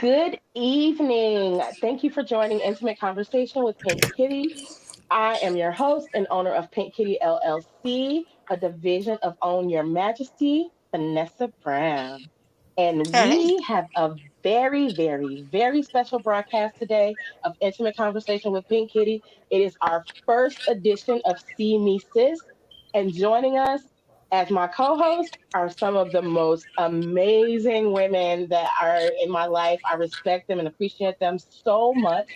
Good evening. Thank you for joining Intimate Conversation with Pink Kittee. I am your host and owner of Pink Kittee LLC, a division of Own Your Majesty, Vanessa Brown. And Hey. we have a very special broadcast today of Intimate Conversation with Pink Kittee. It is our first edition of See Me Sis. And joining us as my co hosts are some of the most amazing women that are in my life. I respect them and appreciate them so much.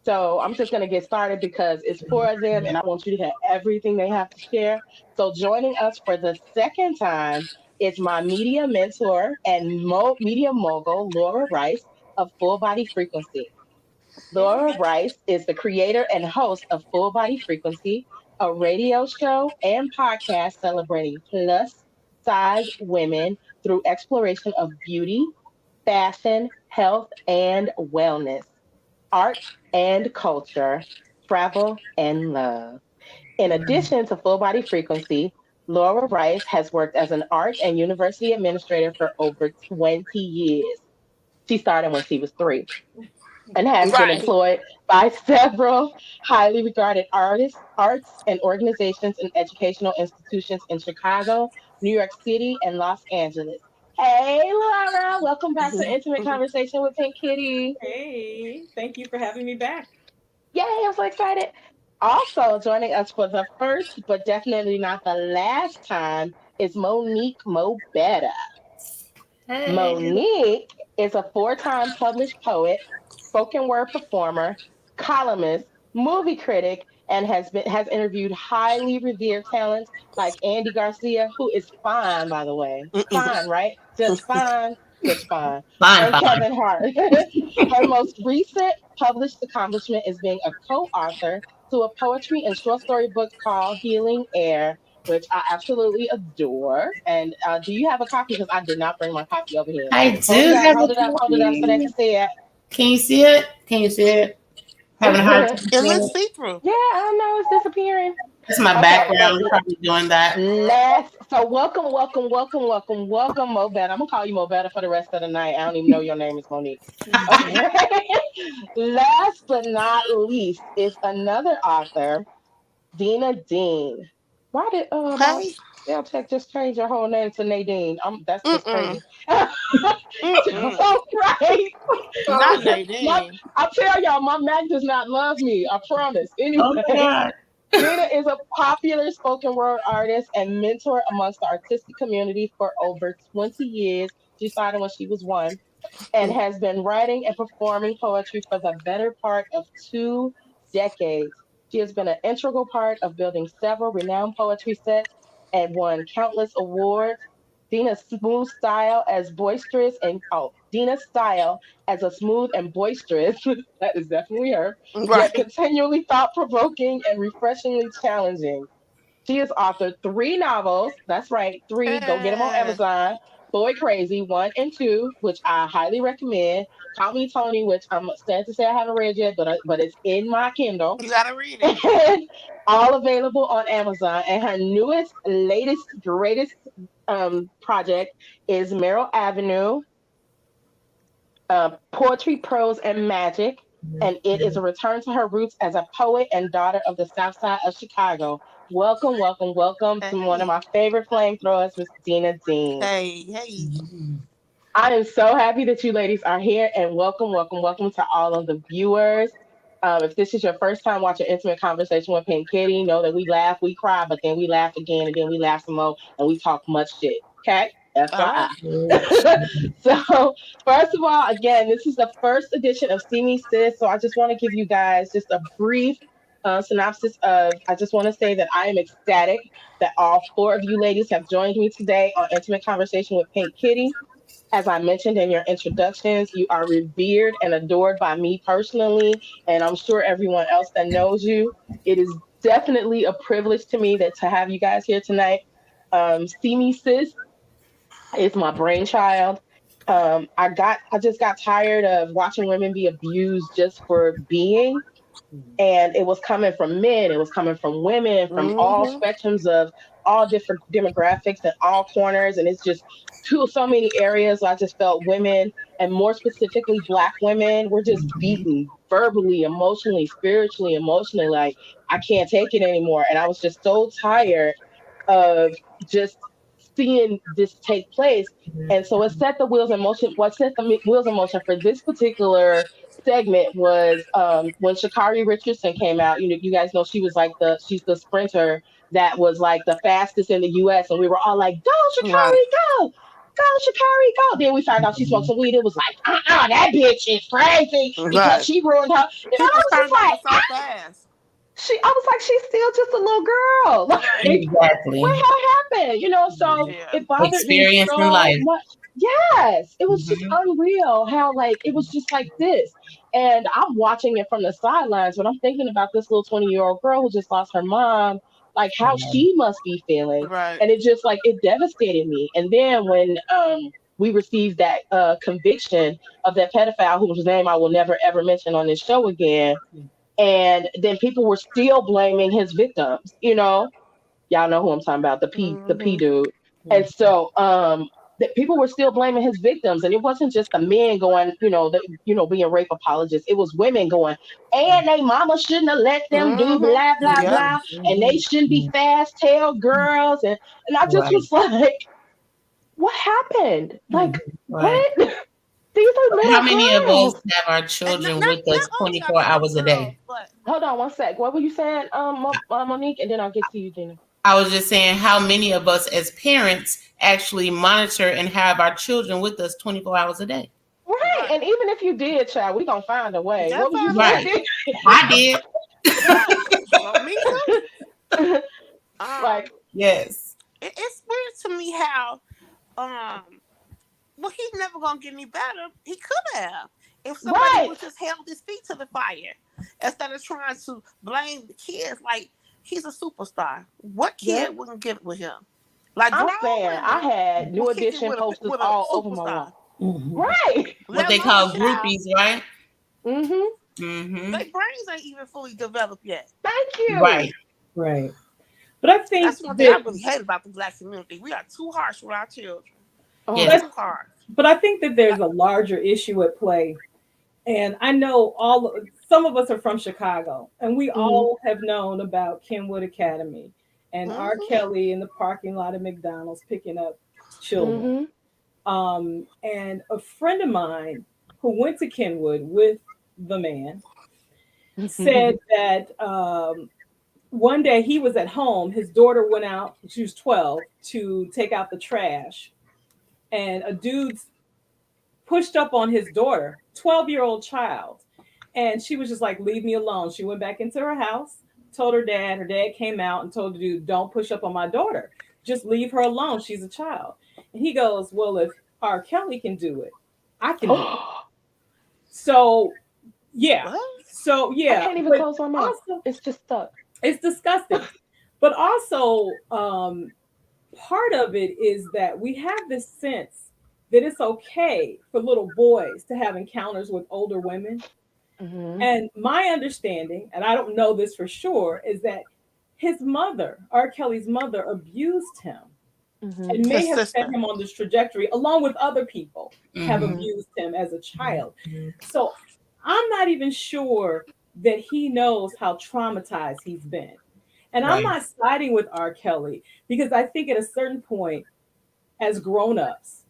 So I'm just going to get started because it's four of them and I want you to hear everything they have to share. So joining us for the second time is my media mentor and media mogul, Laura Rice of Full Body Frequency. Laura Rice is the creator and host of Full Body Frequency, a radio show and podcast celebrating plus size women through exploration of beauty, fashion, health, and wellness, art and culture, travel and love. In addition to Full Body Frequency, Laura Rice has worked as an art and university administrator for over 20 years. She started when she was three and has been Right. employed by several highly regarded artists, arts, and organizations and educational institutions in Chicago, New York City, and Los Angeles. Hey, Laura, welcome back to Intimate Conversation with Pink Kitty. Hey, thank you for having me back. Yay, I'm so excited. Also joining us for the first, but definitely not the last time, is Monique Mobetta. Hey. Monique is a four-time published poet, spoken word performer, columnist, movie critic, and has interviewed highly revered talents like Andy Garcia, who is fine, by the way. Fine, right? Just fine. Just fine. Fine, And fine. Kevin Hart. Her most recent published accomplishment is being a co-author to a poetry and short story book called Healing Air, which I absolutely adore. And do you have a copy? Because I did not bring my copy over here. I do have a Hold it up so they copy. can see it. Can you see it? Can you see it? Having a hard time It seeing looks it. see through. Yeah, I know it's disappearing. That's my Okay, but background. Probably doing that. welcome, Mo Better. I'm gonna call you Mo Better for the rest of the night. I don't even know your name is Monique. Okay. Last but not least is another author, Deana Dean. Why did my Hey. spell check just change your whole name to Nadine? That's just Mm-mm. crazy. Mm-mm. So right. Not my, Nadine. I tell y'all, my Mac does not love me. I promise. Oh my Anyway, God. Dina is a popular spoken word artist and mentor amongst the artistic community for over 20 years. She started when she was one and has been writing and performing poetry for the better part of 2 decades. She has been an integral part of building several renowned poetry sets and won countless awards. Dina's smooth style as boisterous and Dina's style as a smooth and boisterous, that is definitely her, yet Right. continually thought provoking and refreshingly challenging. She has authored three novels. That's right, three. Go get them on Eh, Amazon. Boy Crazy 1 and 2, which I highly recommend. Call Me Tony, which I'm sad to say I haven't read yet, but it's in my Kindle. you gotta read it. And all available on Amazon. And her newest, latest, greatest project is Merrill Avenue, Poetry, Prose, and Magic. And it is a return to her roots as a poet and daughter of the South Side of Chicago. Welcome to one of Hey. my favorite flamethrowers, Miss Deana Dean. Hey. Hey. I am so happy that you ladies are here, and welcome to all of the viewers. If this is your first time watching Intimate Conversation with Pink Kitty, know that we laugh, we cry, but then we laugh again, and then we laugh some more, and we talk much shit. Okay? All right. FYI. So, first of all, again, this is the first edition of See Me Sis. So, I just want to give you guys just a brief synopsis of. I just want to say that I am ecstatic that all four of you ladies have joined me today on Intimate Conversation with Pink Kitty. As I mentioned in your introductions, you are revered and adored by me personally, and I'm sure everyone else that knows you. It is definitely a privilege to me that to have you guys here tonight. See Me Sis is my brainchild. I just got tired of watching women be abused just for being, and it was coming from men, it was coming from women, from all Mm-hmm. spectrums of all different demographics and all corners, and it's just so many areas. I just felt women and more specifically Black women, were just beaten verbally, emotionally, spiritually, emotionally. Like, I can't take it anymore. And I was just so tired of just seeing this take place. And so it set the wheels in motion. What set the wheels in motion for this particular segment was when Sha'Carri Richardson came out. You know, you guys know she's the sprinter that was like the fastest in the U.S. And we were all like, "Go, Right. Sha'Carri, go! Go, Sha'Carri, go!" Then we found out she smoked some weed. It was like, that bitch is crazy because Right. she ruined her. And I People was just turned on like, her so fast. I was like, she's still just a little girl. Right. Like, what Exactly. had happened? You know, so Yeah. it bothered me Experience in so life. much. Yes, it was just Hmm. unreal how, like, it was just like this. And I'm watching it from the sidelines, but I'm thinking about this little 20-year-old girl who just lost her mom, like how she must be feeling. Right. And it just like it devastated me. And then when we received that conviction of that pedophile whose name I will never ever mention on this show again, and then people were still blaming his victims. You know, y'all know who I'm talking about, the P Mm-hmm. dude. And so that people were still blaming his victims, and it wasn't just the men going, being rape apologists. It was women going, and they mama shouldn't have let them do blah Mm-hmm. blah Yep. blah, and they shouldn't be fast tail girls, and I just Right. was like, what happened? Like, Right. what? These are How little many of us girls. have our And not, children not with not us only our 24 little hours a girls, day? but Hold on one sec. What were you saying, Monique? And then I'll get to you, Gina. I was just saying, how many of us as parents actually monitor and have our children with us 24 hours a day? Right. right. And even if you did, child, we gonna find a way. Gotta What was you find a Right. way. saying? I did. Well, me too. Like, Yes. It's weird to me how um well, he's never gonna get any better. He could have if somebody right. would just held his feet to the fire instead of trying to blame the kids. Like, he's a superstar. What Yep. kid wouldn't get with him? Like, I'm grown saying I women had will New kick it Edition with a posters with a all over my superstar. wall. Right. What Let they alone a call child. groupies, right? Mm-hmm. Mm-hmm. Their brains ain't even fully developed yet. Thank you. Right. Right. But I think That's one thing I that really hate about the black community. We are too harsh with our children. Oh, Yes. Too harsh. but I think that there's Like, a larger issue at play. And I know some of us are from Chicago, and we mm-hmm. all have known about Kenwood Academy and R. mm-hmm, Kelly in the parking lot of McDonald's picking up children. Mm-hmm. And a friend of mine who went to Kenwood with the man said that one day he was at home. His daughter went out, she was 12, to take out the trash. And a dude pushed up on his daughter, 12-year-old child. And she was just like, leave me alone. She went back into her house, told her dad. Her dad came out and told the dude, don't push up on my daughter. Just leave her alone. She's a child. And he goes, well, if R. Kelly can do it, I can do it. So, yeah. what? So, I yeah. can't even But close my mouth. also, It's just stuck. it's disgusting. But also, part of it is that we have this sense that it's okay for little boys to have encounters with older women. Mm-hmm. And my understanding, and I don't know this for sure, is that his mother, R. Kelly's mother, abused him Mm-hmm. and may His have set sister. him on this trajectory, along with other people, have Mm-hmm. abused him as a child. So I'm not even sure that he knows how traumatized he's been. And I'm Right. not siding with R. Kelly because I think at a certain point, as grown-ups,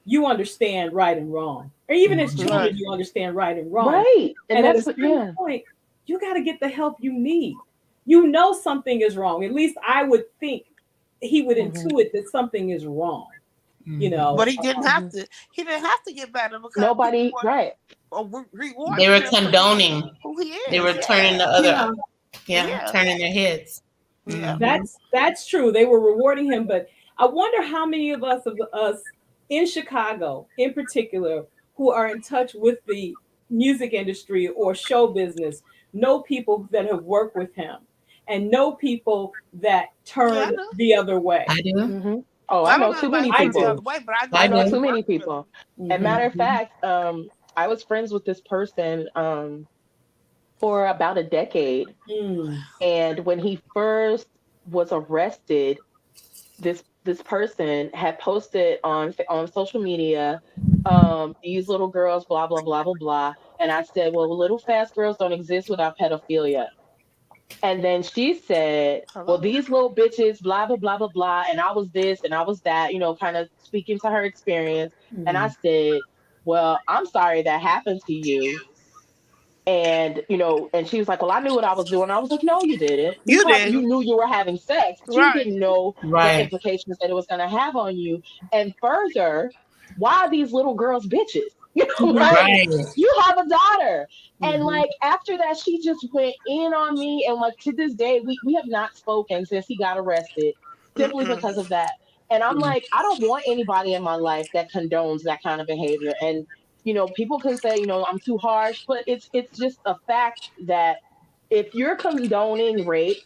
you understand right and wrong. Or even as Right. children, you understand right and wrong. Right. And And at a that's what, certain yeah. point, you got to get the help you need. You know something is wrong. At least I would think he would Mm-hmm. intuit that something is wrong. You Mm-hmm. know, But he didn't Mm-hmm. have to. He didn't have to get better because people Nobody, right. were They rewarding were him for being condoning. who he They is. were turning the Yeah. yeah, other, yeah, Yeah. turning their heads. Yeah. Mm-hmm. that's true. They were rewarding him, but I wonder how many of us in Chicago, in particular, who are in touch with the music industry or show business, know people that have worked with him and know people that Yeah, I turned know. the other way. I do. Mm-hmm. Oh, I I don't know know too anybody many who I turned the people. do. other way, but I I I know know he too do. many worked with him. people. And Mhm. matter of fact, I was friends with this person for about a decade. Mm. And when he first was arrested, this this person had posted on social media, these little girls, blah blah blah blah blah, and I said, well, little fast girls don't exist without pedophilia. And then she said, well, Hello. these little bitches, blah blah blah blah blah, and I was this and I was that, kind of speaking to her experience. And I Mhm. said, well, I'm sorry that happened to you. And and she was like, well, I knew what I was doing. I was like, no, you didn't. You You didn't. knew you were having sex, but you Right. didn't know the Right. implications that it was going to have on you. And further, why are these little girls bitches? Mhm. Like, Right. you have a daughter. And Mhm. like after that, she just went in on me. And like to this day, we have not spoken since he got arrested, simply Mm-mm. because of that. And I'm Mhm. like, I don't want anybody in my life that condones that kind of behavior. And people can say, I'm too harsh, but it's just a fact that if you're condoning rape,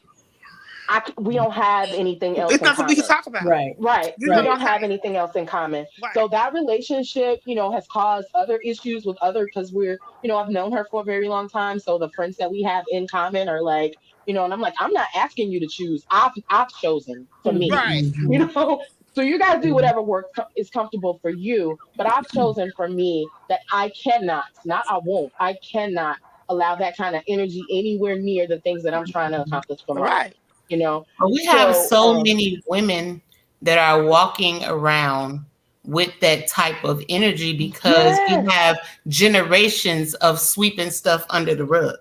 we don't have anything else It's in not something we can common. talk about. Right. Right. You We know Right. you're don't have tight. anything else in common. Right. So that relationship, has caused other issues with other, because I've known her for a very long time. So the friends that we have in common are like, and I'm like, I'm not asking you to choose. I've chosen for Mhm. me, Right. you Mhm. know. So you guys do Mhm. whatever is comfortable for you. But I've chosen for me that I cannot, not I won't, I cannot allow that kind of energy anywhere near the things that I'm trying to accomplish for my life. Right. You know. But we have So so many women that are walking around with that type of energy because we yes. have generations of sweeping stuff under the rug,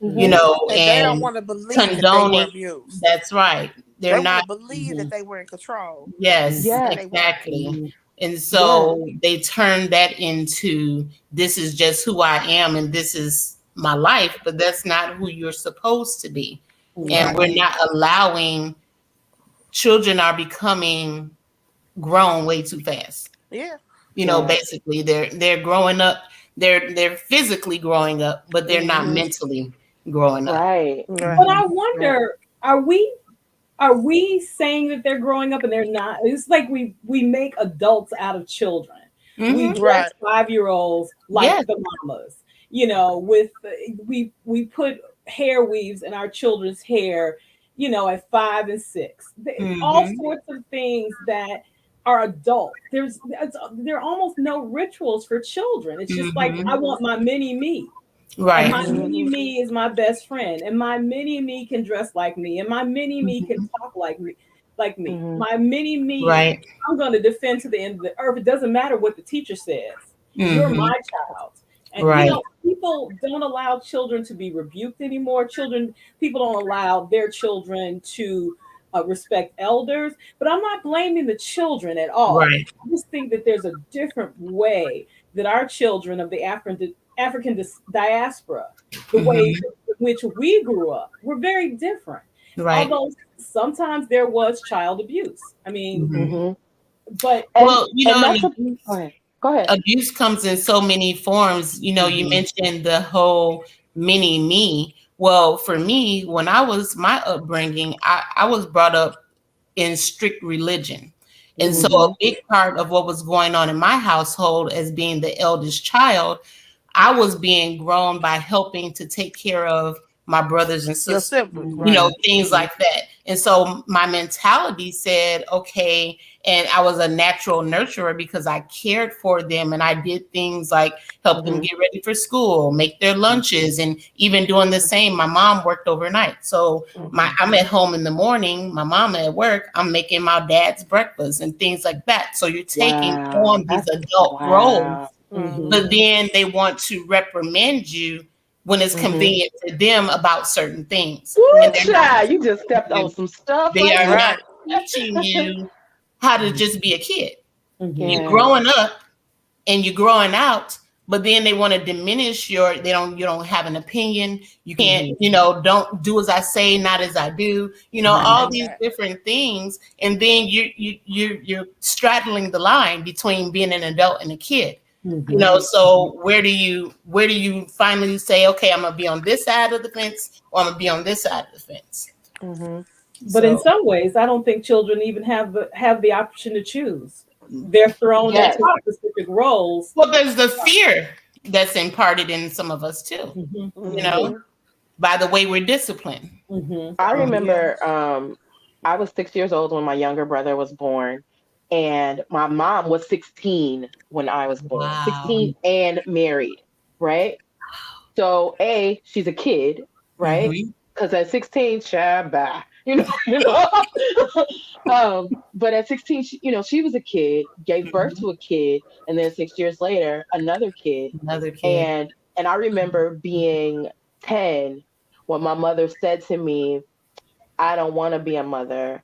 Hmm. And they don't and want to believe that they were condoning. abused. That's right. They're They want to not. believe that Mhm. they were in control, Yes, and Yes. they weren't. exactly. Mhm. And Yes. so they turn that into, this is just who I am and this is my life, but that's not who you're supposed to be. And Right. we're Mhm. not allowing, children are becoming grown way too fast. Yeah. Yeah. Basically they're growing up, they're physically growing up, but they're not Mm-hmm. mentally growing up. Right. But Right. I Right. wonder, are we saying that they're growing up and they're not? It's like we make adults out of children. We Mm-hmm. dress Right. 5-year-olds like Yes. the mamas, with we put hair weaves in our children's hair, at 5 and 6. All Mm-hmm. sorts of things that are adult. There are almost no rituals for children. It's just like I Mm-hmm. want my mini me. And Right. my Hmm. mini me is my best friend. And my mini me can dress like me. And my mini me can Mm-hmm. talk like me. Like me. Hmm. My mini me, Right. I'm going to defend to the end of the earth. It doesn't matter what the teacher says. You're Mm-hmm. my child. And Right. people don't allow children to be rebuked anymore. People don't allow their children to respect elders. But I'm not blaming the children at all. Right. I just think that there's a different way that our children of the African diaspora, the way Mm-hmm. in which we grew up, were very different. Right. Although sometimes there was child abuse. I mean, Mm-hmm. Hmm. but And Well, and and that's a go ahead. Go ahead. abuse comes in so many forms. You Mhm, mentioned the whole mini me. Well, for me, when I was my upbringing, I was brought up in strict religion. And so mhm, a Hmm. big part of what was going on in my household as being the eldest child, I was being grown by helping to take care of my brothers and Your sisters, siblings. Right. mhm, things mhm, like that. And so my mentality said, okay, and I was a natural nurturer because I cared for them and I did things like help them Hmm. get ready for school, make their lunches, and even doing the same. My mom worked overnight. So Hmm. I'm at home in the morning, my mama at work, I'm making my dad's breakfast and things like that. So you're taking Wow. on these That's adult roles, wow. mhm, Hmm. but then they want to reprimand you when it's Hmm. convenient to them about certain things. Woo, And they're not child, you just teaching stepped on you, some stuff they right are there. not Right. teaching you how to just be a kid. mhm, You're Yes. growing up and you're growing out, but then they want to diminish you don't have an opinion, you can't, mhm. don't do as I say, not as I do, Right. all Right. these Right. different things. And then you're straddling the line between being an adult and a kid. Mhm, mhm. So where do you finally say, okay, I'm gonna be on this side of the fence or I'm gonna be on this side of the fence? Hmm. But in So some ways, I don't think children even have the option to choose. They're thrown into Yes. specific roles. well, there's the fear that's imparted in some of us too, Mhm, you Mm-hmm. know Hmm. by the way we're disciplined. mhm, I mhm, Yeah. remember I was 6 years old when my younger brother was born, and my mom was 16 when I was born, Wow. 16 and married, right? So she's a kid, right? Mm-hmm. Because at 16, shabba, but at 16, she was a kid, gave birth Mm-hmm. to a kid, and then 6 years later, another kid, Another kid. and I remember being 10 when my mother said to me, "I don't want to be a mother.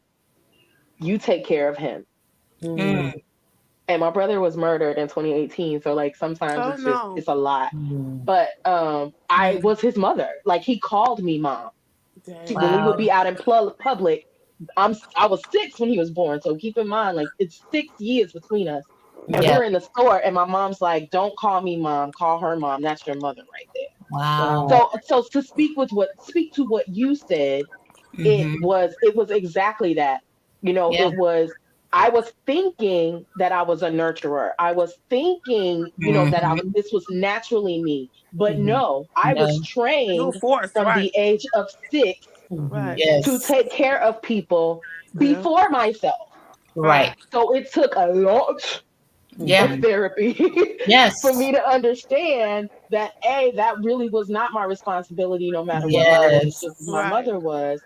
You take care of him." Mm, Mm. And my brother was murdered in 2018, so like sometimes Oh it's no. a lot. mm, But I Mm. was his mother. Like he called me mom. When we would Dang. be Wow. out in public, I was 6 when he was born, so keep in mind, like it's 6 years between us. And Yeah. we're in the store, and my mom's like, "Don't call me mom. Call her mom. That's your mother right there." Wow. wow. So to speak to what you said, Mm-hmm. it was exactly that. Yeah. It was, I was thinking that I was a nurturer. I was thinking, that Mm-hmm. this was naturally me. But Mhm, no, I was No. You trained forced, from right? the age of 6 mhm, Right. to Yes. take care of people Yeah. before myself. Right. Right. So it took a lot Yeah. of mhm, therapy for Yes. me to understand that that really was not my responsibility, no matter what my Yes. relationship with my Right. mother was.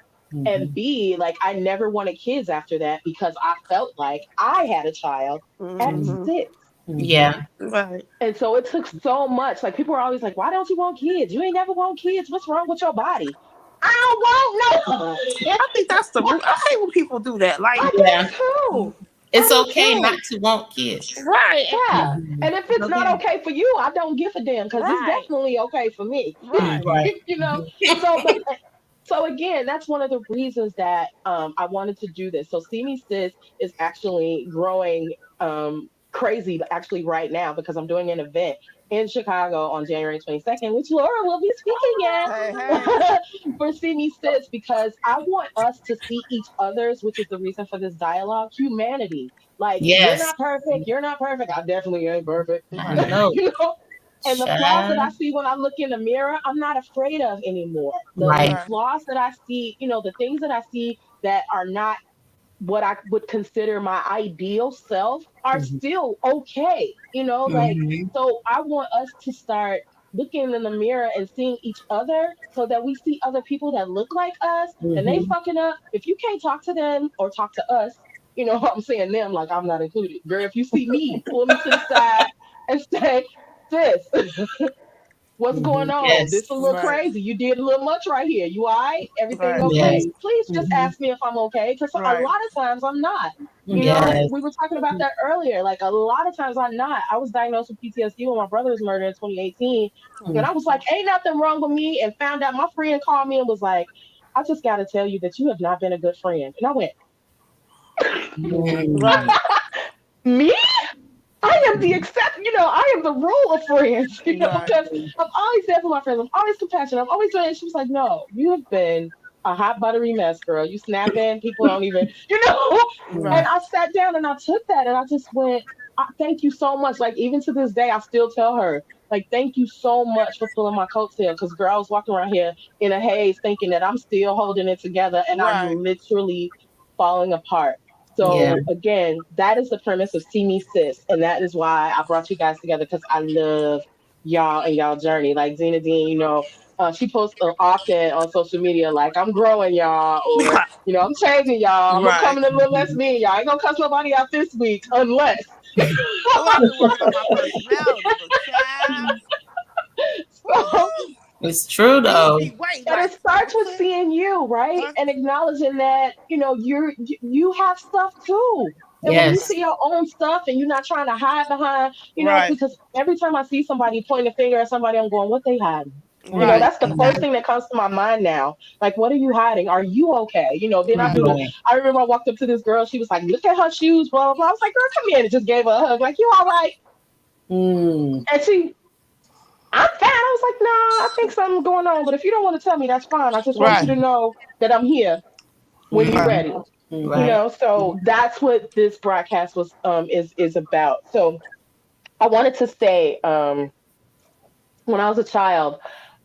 And mhm, B, like I never wanted kids after that because I felt like I had a child at mhm, Mm-hmm. 6. mhm, Yeah. Right. And so it took so much. Like people were always like, "Why don't you want kids? You ain't never want kids. What's wrong with your body?" I don't want no. I think that's the root. I hate when people do that. Like, I Yeah. do too. I It's do okay not too. to want kids. right, Yeah. mhm, And if It's it's not okay. okay for you, I don't give a damn because it's right, definitely okay for me. right, mhm, Right. you know? mhm, So, but so again, that's one of the reasons that I wanted to do this. So, See Me Sis is actually growing crazy, actually, right now because I'm doing an event in Chicago on January 22nd, which Laura will be speaking hey, hey, at for See Me Sis because I want us to see each other's, which is the reason for this dialogue, humanity. Like, you're Yes. not perfect. You're not perfect. I definitely ain't perfect. I right, know. you know? And the flaws that I Child. see when I look in the mirror, I'm not afraid of anymore. The Right. right, flaws that I see, the things that I see that are not what I would consider my ideal self are mhm, still okay. Like, Mm-hmm. so I want us to start looking in the mirror and seeing each other so that we see other people that look like us and they mhm, fucking up. If you can't talk to them or talk to us, I'm saying them like I'm not included. Girl, if you see me, pull me to the side and say, "Sis, what's going mhm, on? This Yes. a little right, crazy. You did a little much right here. You all right? Everything right, okay? Yes. mhm, Please just mhm, ask me if I'm okay. Because a right, lot of times I'm not. mhm, We Yes. were talking about that earlier. Like a lot of times I'm not. I was diagnosed with PTSD when my brother was murdered in 2018. And mhm, I was like, ain't nothing wrong with me. And found out my friend called me and was like, I just got to tell you that you have not been a good friend. And I went, mhm, right, me? I am the exception, I am the rule of friends, right, because I'm always there for my friends. I'm always compassionate. I'm always doing it. She was like, no, you have been a hot buttery mess, girl. You snapping, people don't even, And right, I sat down and I took that and I just went, thank you so much. Like, even to this day, I still tell her, like, thank you so much for pulling my coattail. Because, girl, I was walking around here in a haze thinking that I'm still holding it together and I'm right, literally falling apart. Yeah. So again, that is the premise of See Me Sis, and that is why I brought you guys together because I love y'all and y'all journey. Like Zena Dean, she posts often on social media like I'm growing y'all, or I'm changing y'all. I'm right. becoming a little less mean. Y'all ain't gonna cuss nobody out this week unless. Oh, I've been working on my personality, but child, So, It's true you'll though. be waiting but it like, starts with okay, seeing you, right? huh? And acknowledging that, you have stuff too. And when you Yes. see your own stuff and you're not trying to hide behind, Right, because every time I see somebody pointing a finger at somebody, I'm going, what they hiding? mhm, right, That's the first Mm-hmm. thing that comes to my mind now. Like, what are you hiding? Are you okay? Then I do mhm, Right. I remember I walked up to this girl. She was like, look at her shoes, blah, blah, blah. I was like, girl, come here. And just gave her a hug. Like, you all right? mm, And I'm fine. I was like, nah, I think something's going on. But if you don't want to tell me, that's fine. I just want you right, to know that I'm here when you're right, Mm-hmm. ready. mhm, Right. So that's what this broadcast was is about. So I wanted to say, when I was a child,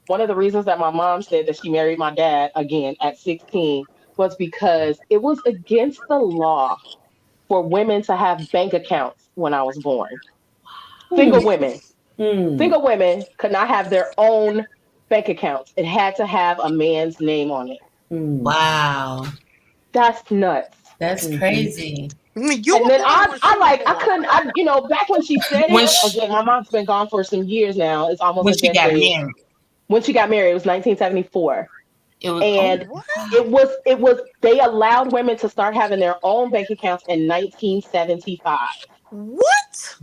one of the reasons that my mom said that she married my dad again at 16 was because it was against the law for women to have bank accounts when I was born. Hmm. Single women. Hmm. Single women could not have their own bank accounts. It had to have a man's name on it. Hmm. Wow. That's nuts. That's Hmm. crazy. I mean, you And were then born when I she was like I born. couldn't back when she said When it she, again. My mom's been gone for some years now. It's almost when a she got decade. married, When she got married, it was 1974, it was, oh, and What? it was they allowed women to start having their own bank accounts in 1975 What?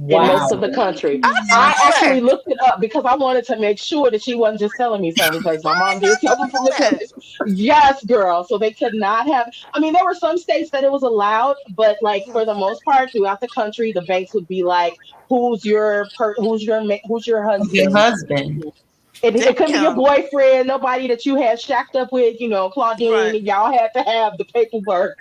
in most of Wow. the country. I I didn't know actually that. looked it up because I wanted to make sure that she wasn't just telling me something because my I mom did did tell me from the not know that. village. Yes, girl. So they could not have. I mean, there were some states that it was allowed, but like for the most part, throughout the country, the banks would be like, who's your your husband? husband. It couldn't be your Damn. boyfriend, nobody that you had shacked up with, Claudine, Right. and y'all had to have the paperwork.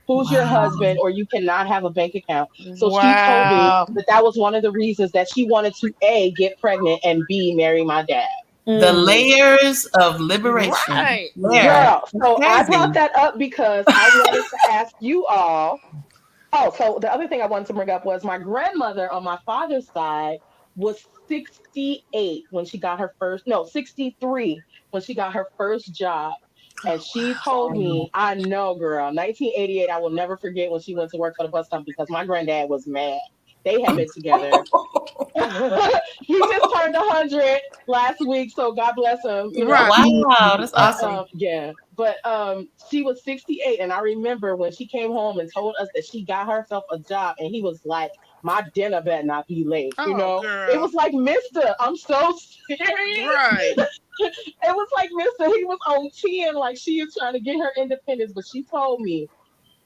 Who's your Wow. husband, or you cannot have a bank account. So she told me Wow. that that was one of the reasons that she wanted to A, get pregnant, and B, marry my dad. The Hmm. layers of liberation. Right. Yeah. Girl, It's so I brought crazy. that up because I wanted to ask you all. Oh, so the other thing I wanted to bring up was my grandmother on my father's side was 68 when she got her first, no, 63 when she got her first job. And Oh she wow. told me, I know, girl, 1988, I will never forget when she went to work for the bus company because my granddad was mad. They had been together. He just turned 100 last week, so God bless him. Right. Wow, that's But awesome. yeah, but she was 68, and I remember when she came home and told us that she got herself a job, and he was like, "My dinner better not be late." Oh It girl. was like, Mister, I'm so serious. Right. It was like, Mister, he was on 10, like she is trying to get her independence, but she told me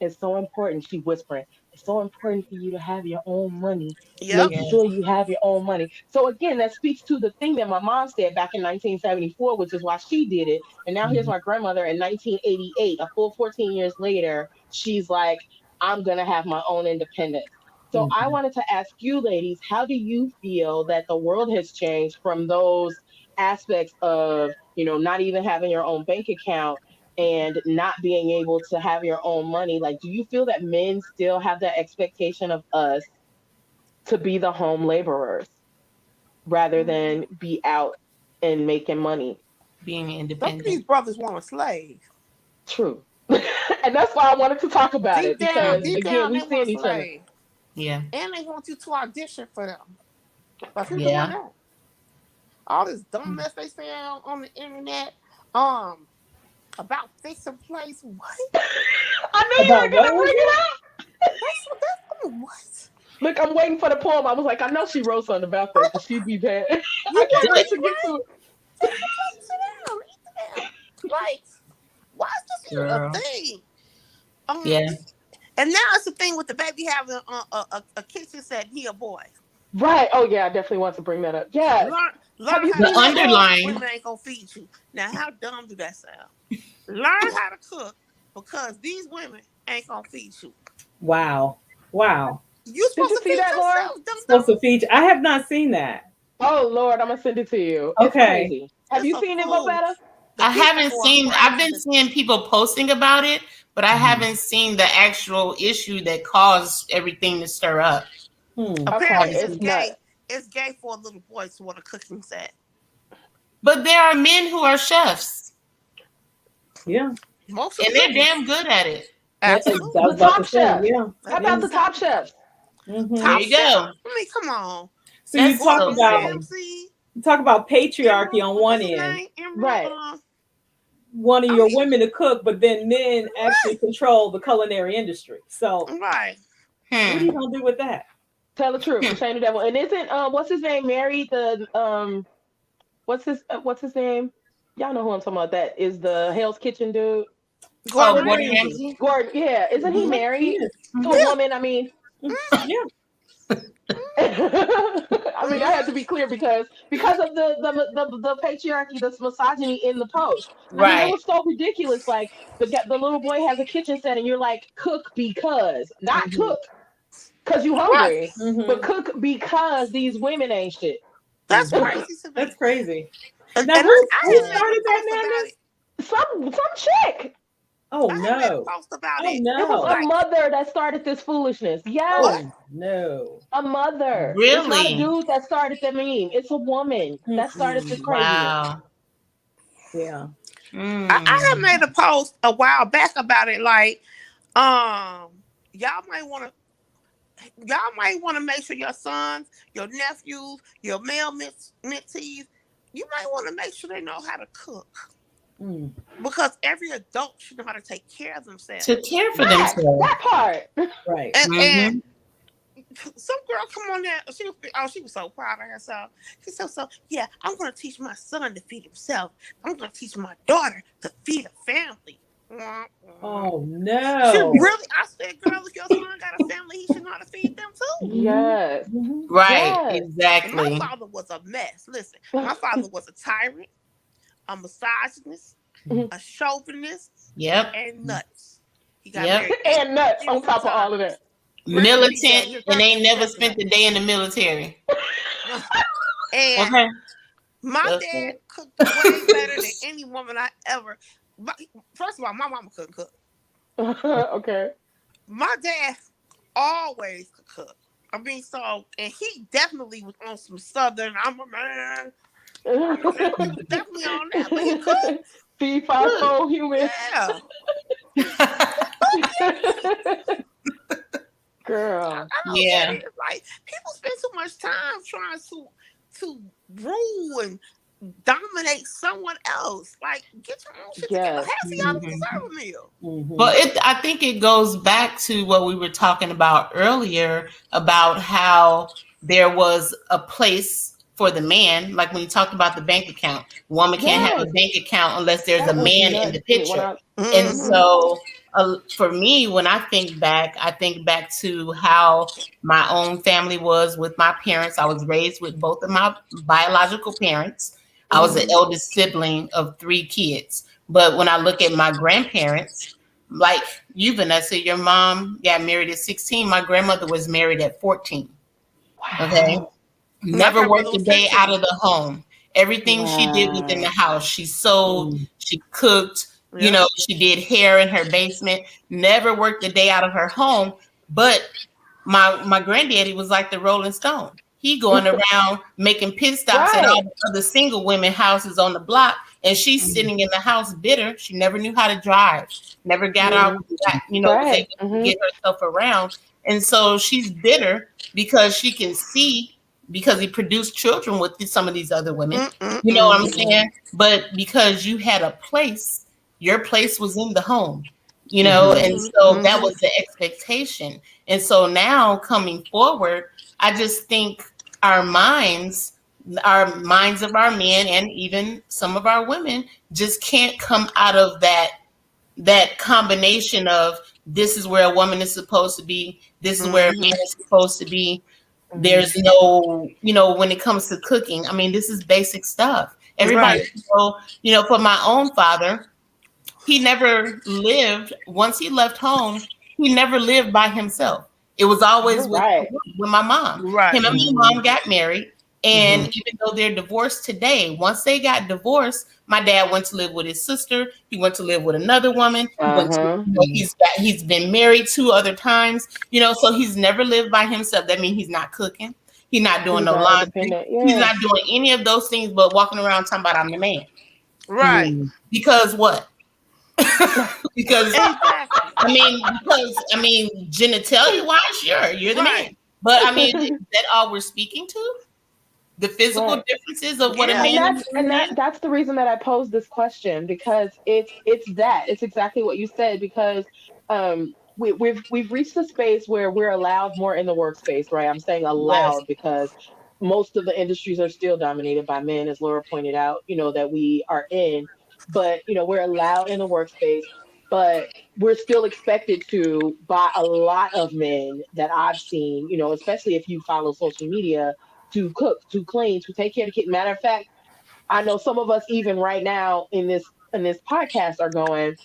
it's so important. She whispering, it's so important for you to have your own money. Yep. Make Yeah. sure you have your own money. So again, that speaks to the thing that my mom said back in 1974, which is why she did it. And now here's Mhm. my grandmother in 1988, a full 14 years later, she's like, I'm gonna have my own independence. So I Hmm. wanted to ask you ladies, how do you feel that the world has changed from those aspects of, not even having your own bank account and not being able to have your own money? Like, do you feel that men still have that expectation of us to be the home laborers rather than be out and making money? Being Some of these independent. brothers want a slave. True. And that's why I wanted to talk about it because, Deep Mhm. again, down, we they want a seeing each other. slave, Yeah. and they want you to audition for them. But who doing Yeah. that? All this dumb Mm. mess they say on the internet, um, about fixing place. What? I knew you About were what going to was bring it it? up. That's what? Look, I'm waiting for the poem. I was like, I know she wrote something about that because she'd be bad. You I want can't to wait eat to get to it. bread? Take the plate, sit down, eat the damn. Like, why is this even a Girl. thing? Um, Yeah. and now it's the thing with the baby having a kitchen set. He a boy. Right. Oh, yeah, I definitely want to bring that up. Yes. Have Learn you how The seen to that, cook. Lord? underlying, Women ain't gonna feed you. Now, how dumb do that sound? Learn how to cook because these women ain't gonna feed you. Wow. Wow. You Did supposed you to see feed that, Lord? yourself, dum Supposed to dum. feature. I have not seen that. Oh Lord, I'm gonna send it to you. It's Okay. crazy. Have It's you a seen it, fool. Bobetta? The people are I've been crazy. seeing people posting about it, but I Mhm. haven't seen the actual issue that caused everything to stir up. Hmm. Okay, Apparently, Haven't it's seen. nuts. It's gay for a little boy to want a cooking set. But there are men who are chefs, Yeah. Most and they're absolutely, damn good at it. Yeah. I absolutely. was The about top to say. chefs. Yeah. How That's Yeah. about the top exactly chefs? There Hmm. top you chef. go. I mean, come on. So That's talk so Gordon about sad. Ramsay, patriarchy Emerald. on What's one his end, name? Emerald. Right. wanting I your mean, women to cook, but then men actually control the culinary industry. So right. what are you Hmm. gonna do with that? Tell the truth. Hmm. Shame the devil. And isn't what's his name? Married the what's his name? Y'all know who I'm talking about. That is the Hell's Kitchen dude. Gordon Oh, Gordon Gordon Ramsay. Ramsay. Ramsay. Gordon. Yeah, isn't he Mhm. married Yes. to a Mhm. Yeah. woman? I mean, Mm. Yeah. I mean, I had to be clear because of the patriarchy, this misogyny in the post. I mean, it Right. was so ridiculous. Like the little boy has a kitchen set, and you're like, cook because, not Mhm. cook because you Right. hungry, but Mhm. cook because these women ain't shit. That's Mhm. crazy to That's me. crazy. And Now I who didn't make started a that post about it. madness? Some chick. Oh I had made a no. post about Oh it. It was It's a no. like, mother that started this foolishness. Yes, what? Oh no. a mother. It's not a Really? dude that started the meme. It's a woman that started this Mm-mm. craziness. Wow. Yeah. I had Mm. made a post a while back about it. Like, y'all might want to. Y'all might want to make sure your sons, your nephews, your male mentees, you might want to make sure they know how to cook Mm. because every adult should know how to take care of To themselves. care for Facts. themselves. That part. Right. And Mm-hmm. some girl come on there. She was so proud of herself. She said, "So yeah, I'm gonna teach my son to feed himself. I'm gonna teach my daughter to feed a family." Wah, wah. Oh She no. really, I said, "Girl, if your son got a family, he should know how to feed them too." Mm-hmm. Yes. Mm-hmm. Right. Yes. And my Exactly. father was a mess. Listen, my father was a tyrant, a misogynist, a chauvinist, Yep. and nuts. He got Yep. married eight And nuts on different top of all times. of that. Rest in peace, Militant Dad. You're and ain't 13 never yesterday. spent a day in the military. And Okay. my Okay. dad cooked way better than any woman I ever. First of all, my mama couldn't cook. Okay. My dad always could cook. I mean, so, and he definitely was on some southern. I'm a man. He was definitely on that, but he cooked. Fee, fi, Good. fo, human. Yeah. Girl. I don't get Yeah. it. Like people spend too much time trying to rule and dominate someone else. Like get your own shit together. Yes. Half of y'all don't Mhm. deserve a meal. Mm-hmm. But I think it goes back to what we were talking about earlier about how there was a place for the man. Like when you talked about the bank account, woman can't have a Yes. bank account unless there's a That was man in nuts the to me when picture. And Mm-hmm. so, for me, when I think back to how my own family was with my parents. I was raised with both of my biological parents. I was the Mhm. eldest sibling of three kids. But when I look at my grandparents, like you, Vanessa, your mom got married at 16. My grandmother was married at 14. Okay. Wow. My Never grandmother worked a was day out 15. of the home. Everything she did was in the Wow. house. She sewed, Mm. she cooked, Yep. she did hair in her basement. Never worked a day out of her home. But my granddaddy was like the Rolling Stone. He going around making pit stops at all Right. the other single women houses on the block, and she's Mm. sitting in the house bitter. She never knew how to drive, never got out, Mm. was Right. able to get herself around, and so she's bitter because she can see because he produced children with some of these other women. You know what I'm Mm-mm-mm. Mhm. saying? But because you had a place, your place was in the home. Mm-hmm. And so that Mm-hmm. was the expectation. And so now coming forward, I just think our minds, our minds of our men and even some of our women just can't come out of that combination of this is where a woman is supposed to be, this is where a Mm-hmm. man is supposed to be. Mhm. There's no, when it comes to cooking, I mean, this is basic stuff. Everybody, Right. for my own father, he never lived once he left home. He never lived by himself. It was always You're right. with my mom. Right. Him and my Mm-hmm. mom got married, and Mm-hmm. even though they're divorced today, once they got divorced, my dad went to live with his sister. He went to live with another woman. He went to, Uh-huh. he's been married two other times. So he's never lived by himself. That means he's not cooking. He's not doing He's no not laundry. independent. He's Yeah. not doing any of those things, but walking around talking about I'm the man. Right. Mm. Because what? Because Exactly. genitalia wise, sure, you're the Right. man. But I mean, is that all we're speaking to? The physical Right. differences of what a Yeah. And man and a woman is? that's the reason that I posed this question, because it's exactly what you said, because we've reached a space where we're allowed more in the workspace, right? I'm saying Yes. allowed because most of the industries are still dominated by men, as Laura pointed out, that we are in. But we're allowed in the workspace, but we're still expected to, by a lot of men that I've seen, especially if you follow social media, to cook, to clean, to take care of the kid. Matter of fact, I know some of us even right now in this podcast are going,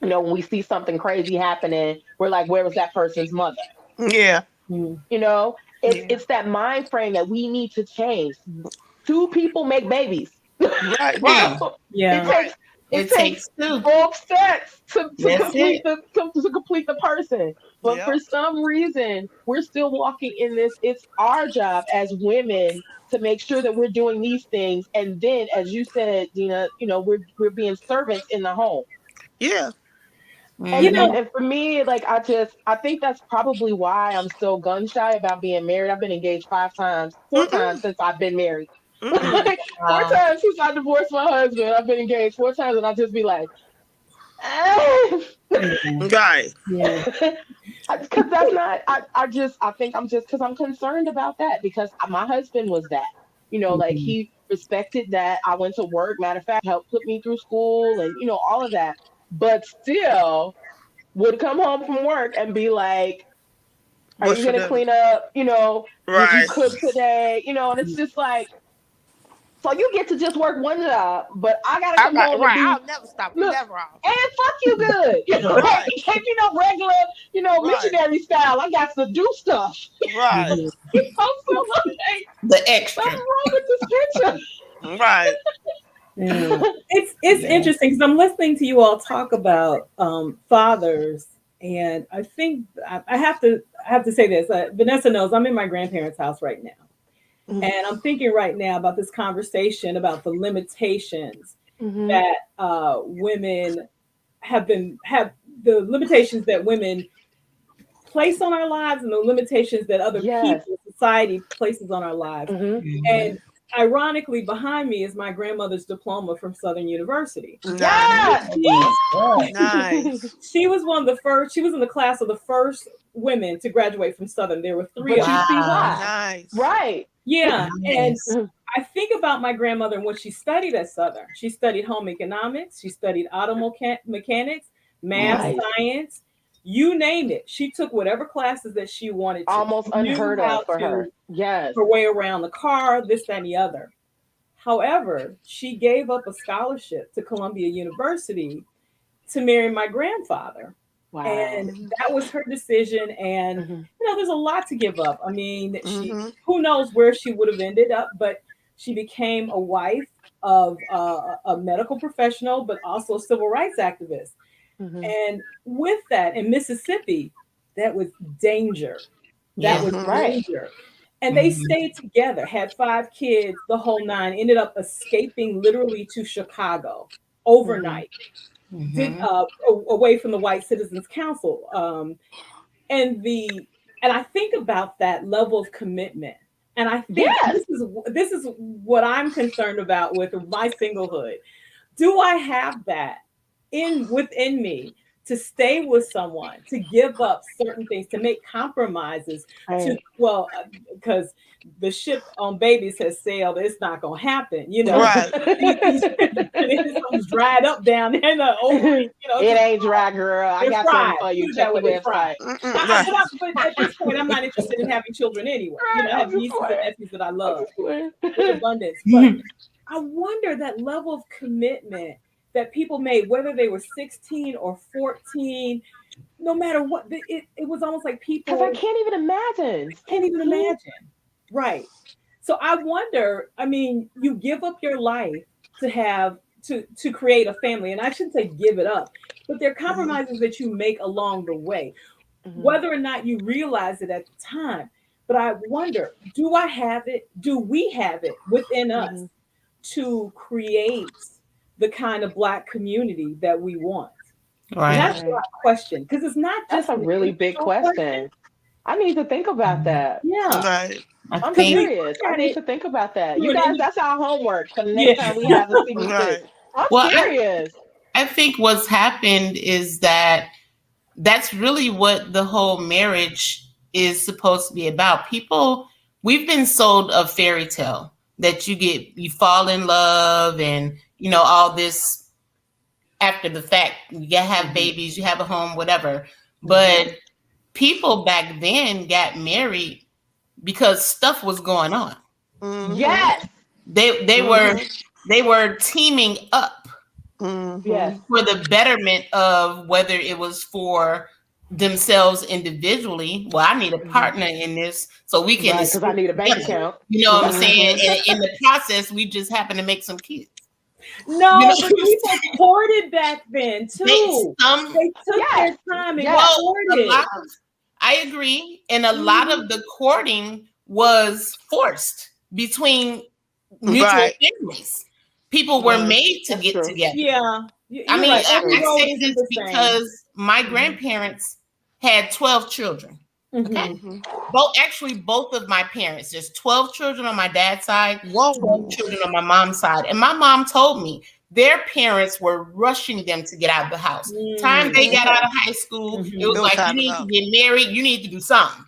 when we see something crazy happening, we're like, where was that person's mother? Yeah. Mm. You know, it's Yeah. it's that mind frame that we need to change. Two people make babies. Right. you Right. Hmm. know, it Yeah. takes Right. It It takes takes two. both sets to That's complete it. to complete the person. But Yep. for some reason, we're still walking in this. It's our job as women to make sure that we're doing these things. And then, as you said, Dina, we're being servants in the home. Yeah. You And, and know, Mm-hmm. and for me, like I think that's probably why I'm still gun shy about being married. I've been engaged 5 times, 4 times Mm-mm. since I've been married. Mm-mm. Like, four Wow. times since I divorced my husband. I've been engaged 4 times, and I'll just be like, eh. yeah, Right. yeah. Because that's not I think I'm just because I'm concerned about that because my husband was that, like Mhm. he respected that I went to work, matter of fact helped put me through school and all of that, but still would come home from work and be like, are What's you for gonna dinner? clean up, did you Right. cook today, and it's just like, so you get to just work one job, but I gotta I come got home and right. be, I'll never stop. You look, never off. and fuck you good. Right. It can't be no regular, Right. missionary style. I got to do stuff. Right. Mhm. So like, The something extra. wrong with this picture. Right. Yeah. It's Yeah. interesting because I'm listening to you all talk about fathers, and I think I have to say this. Vanessa knows I'm in my grandparents' house right now, Mm-hmm. and I'm thinking right now about this conversation about the limitations Mm-hmm. that women have the limitations that women place on our lives and the limitations that other Yes. people, society places on our lives. Mm-hmm. And Mm-hmm. ironically, behind me is my grandmother's diploma from Southern University. Nice. Yes. She, That's good. Nice. she was one of the first, she was in the class of the first women to graduate from Southern. There were three But of you them. see Wow. why, Nice. right? Yeah. And Nice. Mhm. I think about my grandmother and what she studied at Southern. She studied home economics, she studied auto mechanics, math, Mm-hmm. Nice. science, you name it. She took whatever classes that she wanted to. Almost She knew unheard how of for her. to Yes. her way around the car, this, that, and the other. However, she gave up a scholarship to Columbia University to marry my grandfather. Wow. And Mm-hmm. that was her decision. And, Mm-hmm. there's a lot to give up. I mean, Mm-hmm. who knows where she would have ended up, but she became a wife of a medical professional, but also a civil rights activist. Mm-hmm. And with that, in Mississippi, that was danger. That Yeah. was Mm-hmm. Right. danger. And they Mm-hmm. stayed together, had 5 kids, the whole nine, ended up escaping literally to Chicago Mm-hmm. overnight, did Mm-hmm. away from the White Citizens Council. And the and I think about that level of commitment. And I think Yes. this is what I'm concerned about with my singlehood. Do I have that in within me to stay with someone, to give up certain things, to make compromises, to, Right. well, because the ship on babies has sailed, it's not going to happen, Right. It's dried up down there in the ovary, It ain't dry, girl. I they're got something fried. for you. Put it Check that the way, they're fried. website. Mm-mm. Right. But at this point, I'm not interested in having children anyway. Right. I I'm have just nieces and playing. nephews that I I'm love just playing. with abundance. But I wonder that level of commitment that people made, whether they were 16 or 14, no matter what, it was almost like Because I people can't even imagine. can't even 16? imagine. Right. So I wonder, I mean, you give up your life to have to create a family. And I shouldn't say give it up, but there are Mm-hmm. compromises that you make along the way, Mm-hmm. whether or not you realize it at the time. But I wonder, do I have it? Do we have it within us Mm-hmm. to create the kind of Black community that we want? And Right. that's what Right. I question, because it's not That's just a an really big individual question. question. I need to think about that. Yeah, Right. I I'm because we think, serious. look I at need it to think about that. through You an guys, that's our homework for the next yeah. time we have the See Me Sis. Right. I'm well, serious. I think what's happened is that that's really what the whole marriage is supposed to be about. People, we've been sold a fairy tale that you fall in love and, all this after the fact. You have Mm-hmm. babies, you have a home, whatever. Mm-hmm. But people back then got married because stuff was going on. Mm-hmm. Yes. They were Mm-hmm. they were teaming up Mm-hmm. Yes. for the betterment of whether it was for themselves individually. Well, I need a Mm-hmm. partner in this so we can Right. Because I escape need a bank together. account. You know what I'm saying? Mm-hmm. And in the process, we just happen to make some kids. You know No, what but I'm people saying? courted back then They too. some They took their Yes, time and yes. well, a lot courted. of I agree, and a lot Mhm. of the courting was forced between mutual Right. families. People were Mm, made to that's get true. together. Yeah, I you're mean, right. That's Every I true. road say isn't this the same. because my Mhm. grandparents had 12 children. Okay. Mhm. Hmm. Both of my parents, there's 12 children on my dad's side, 12 Whoa. children on my mom's side. And my mom told me their parents were rushing them to get out of the house. Time Mm. they got out Okay. of high school, it Mhm. was It was like, you time to need to go. get married, you need to do something.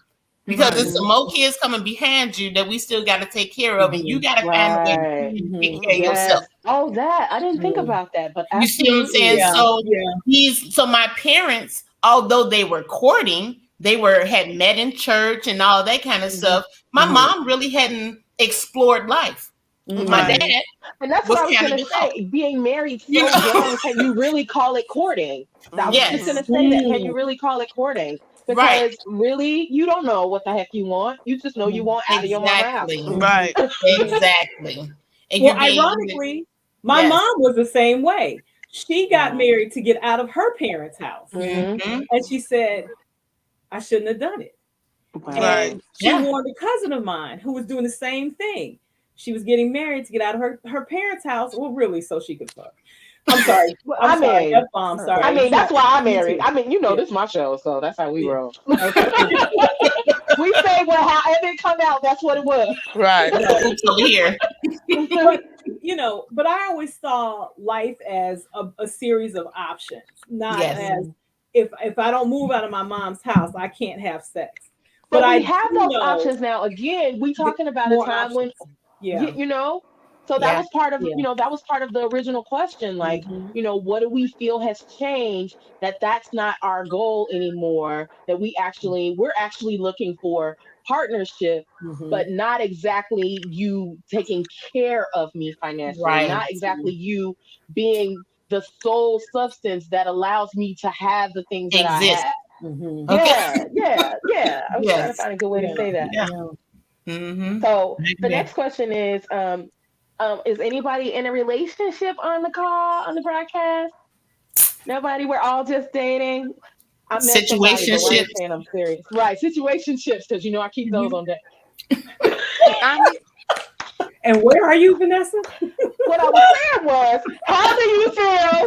Because Mhm. there's Hmm. some more kids coming behind you that we still got to take care of, and you Mhm. got to find a way Right. to take Mhm. care of yourself. Yes. Oh, that I didn't think Mhm. about that, but You see what I'm saying? absolutely. Yeah, So yeah. my parents, although they were courting, they were had met in church and all that kind of Hmm. stuff. My Mhm. mom really hadn't explored life. My Mhm. Right. dad And that's what was I was kind going of to involved. say. Being married You so know? young, can you really call it courting? I was just going Hmm. to Yes. say that. Can Mm. you really call it courting? Right. Because really, you don't know what the heck you want. You just know you Mhm. want out of your mama house. Exactly. Mhm. Right. Mhm. Exactly. And Well, you're being ironically, my yes. mom was the same way. She got Wow. married to get out of her parents' house. Hmm. Hmm. And she said, I shouldn't have done it. Right. Wow. And she Yeah. warned a cousin of mine who was doing the same thing. She was getting married to get out of her parents' house. Well, really, so she could fuck. I'm sorry. Well, I'm sorry. F bomb. I Sorry. mean, that's why I Me married. too. I mean, Yeah. this is my show, so that's how we Yeah. roll. Okay. We say well, however it come out, that's what it was. Right. Right. Oops, over here. But but I always saw life as a series of options, not Yes. as Mhm. if I don't move out of my mom's house, I can't have sex. But But I we do have those know options now. Again, we the talking about a more time when options. Yeah. you know, so that Yeah. was part of Yeah. that was part of the original question. Like, Hmm. what do we feel has changed that that's not our goal anymore? That we're actually looking for partnership, Hmm. but not exactly you taking care of me financially, Right. not exactly you being the sole substance that allows me to have the things that I Exist. have. Hmm. Okay. Yeah, yeah, yeah. I was trying to Yes. find a good way to Yeah. say that. Yeah. Yeah. Mm-hmm. So I the agree. next question is anybody in a relationship on the call on the broadcast? Nobody. We're all just dating. I met somebody, but I ain't Situationships. saying I'm serious. Right, situationships, because I keep those Hmm. on deck. I'm And where are you, Vanessa? What I was saying was, how do you feel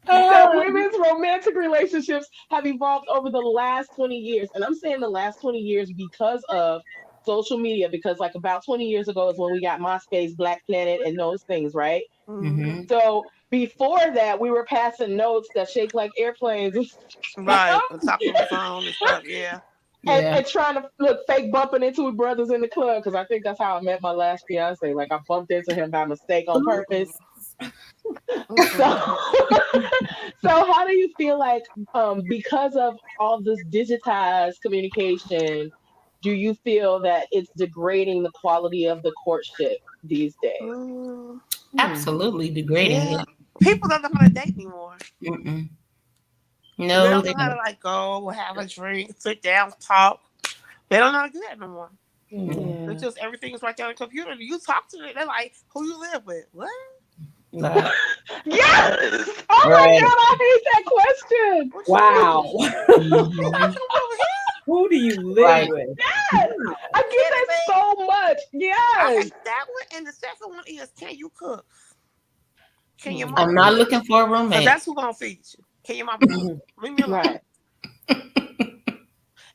that Uh, women's romantic relationships have evolved over the last 20 years? And I'm saying the last 20 years because of social media, because like about 20 years ago is when we got MySpace, Black Planet, and those things, right? hmm Mm-hmm. So before that, we were passing notes that shake like airplanes and right. stuff, And talking on the phone and stuff. Yeah. Yeah. and trying to look fake bumping into brothers in the club because I think that's how I met my last fiance. Like I bumped into him by mistake on purpose. Mm-mm. So, Mm-mm. so how do you feel like because of all this digitized communication, do you feel that it's degrading the quality of the courtship these days? Mm, hmm. Absolutely degrading yeah. it. People don't know how to date anymore. Mm-mm. They No, don't they know how to don't. like go, have a drink, sit down, talk. They don't know how to do that no more. Hmm. It's Yeah. just everything is right there on the computer. You talk to them, they're like, "Who you live with? What? Right. Yes. Oh my Right. God, I hate that question. What you Wow. mean? You Mm-hmm. got some over here? Who do you live Right. with? Yes, Wow. I You get kidding that me? so much. I Yes. hate that one. And the second one is, can you cook? Can your Hmm. mama I'm not cook? looking for a Because roommate. that's who gonna feed you. Can your mama cook? Hmm. Leave me alone. Right.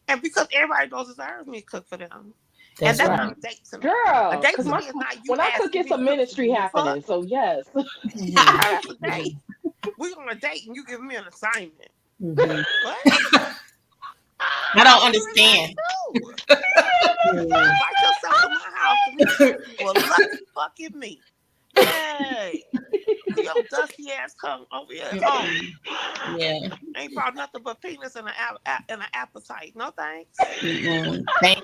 And because everybody knows deserves me to cook for them. And That's that's Right. right. not a date to me. A Girl, date because to my me is not you when I cook, asking it's me a to cook for ministry you. The fuck? happening. So yes. Hmm. How that's a date? We on a date and you giving me an assignment. Hmm. What? I I don't want to relax understand. too. Hmm. Invite yourself to my house to me cook for you. Well, lucky fucking me. Yay. Your dusty ass come over here home. Mm-mm. Yeah. Ain't brought nothing but penis and an appetite. No thanks. Mm-mm. Thank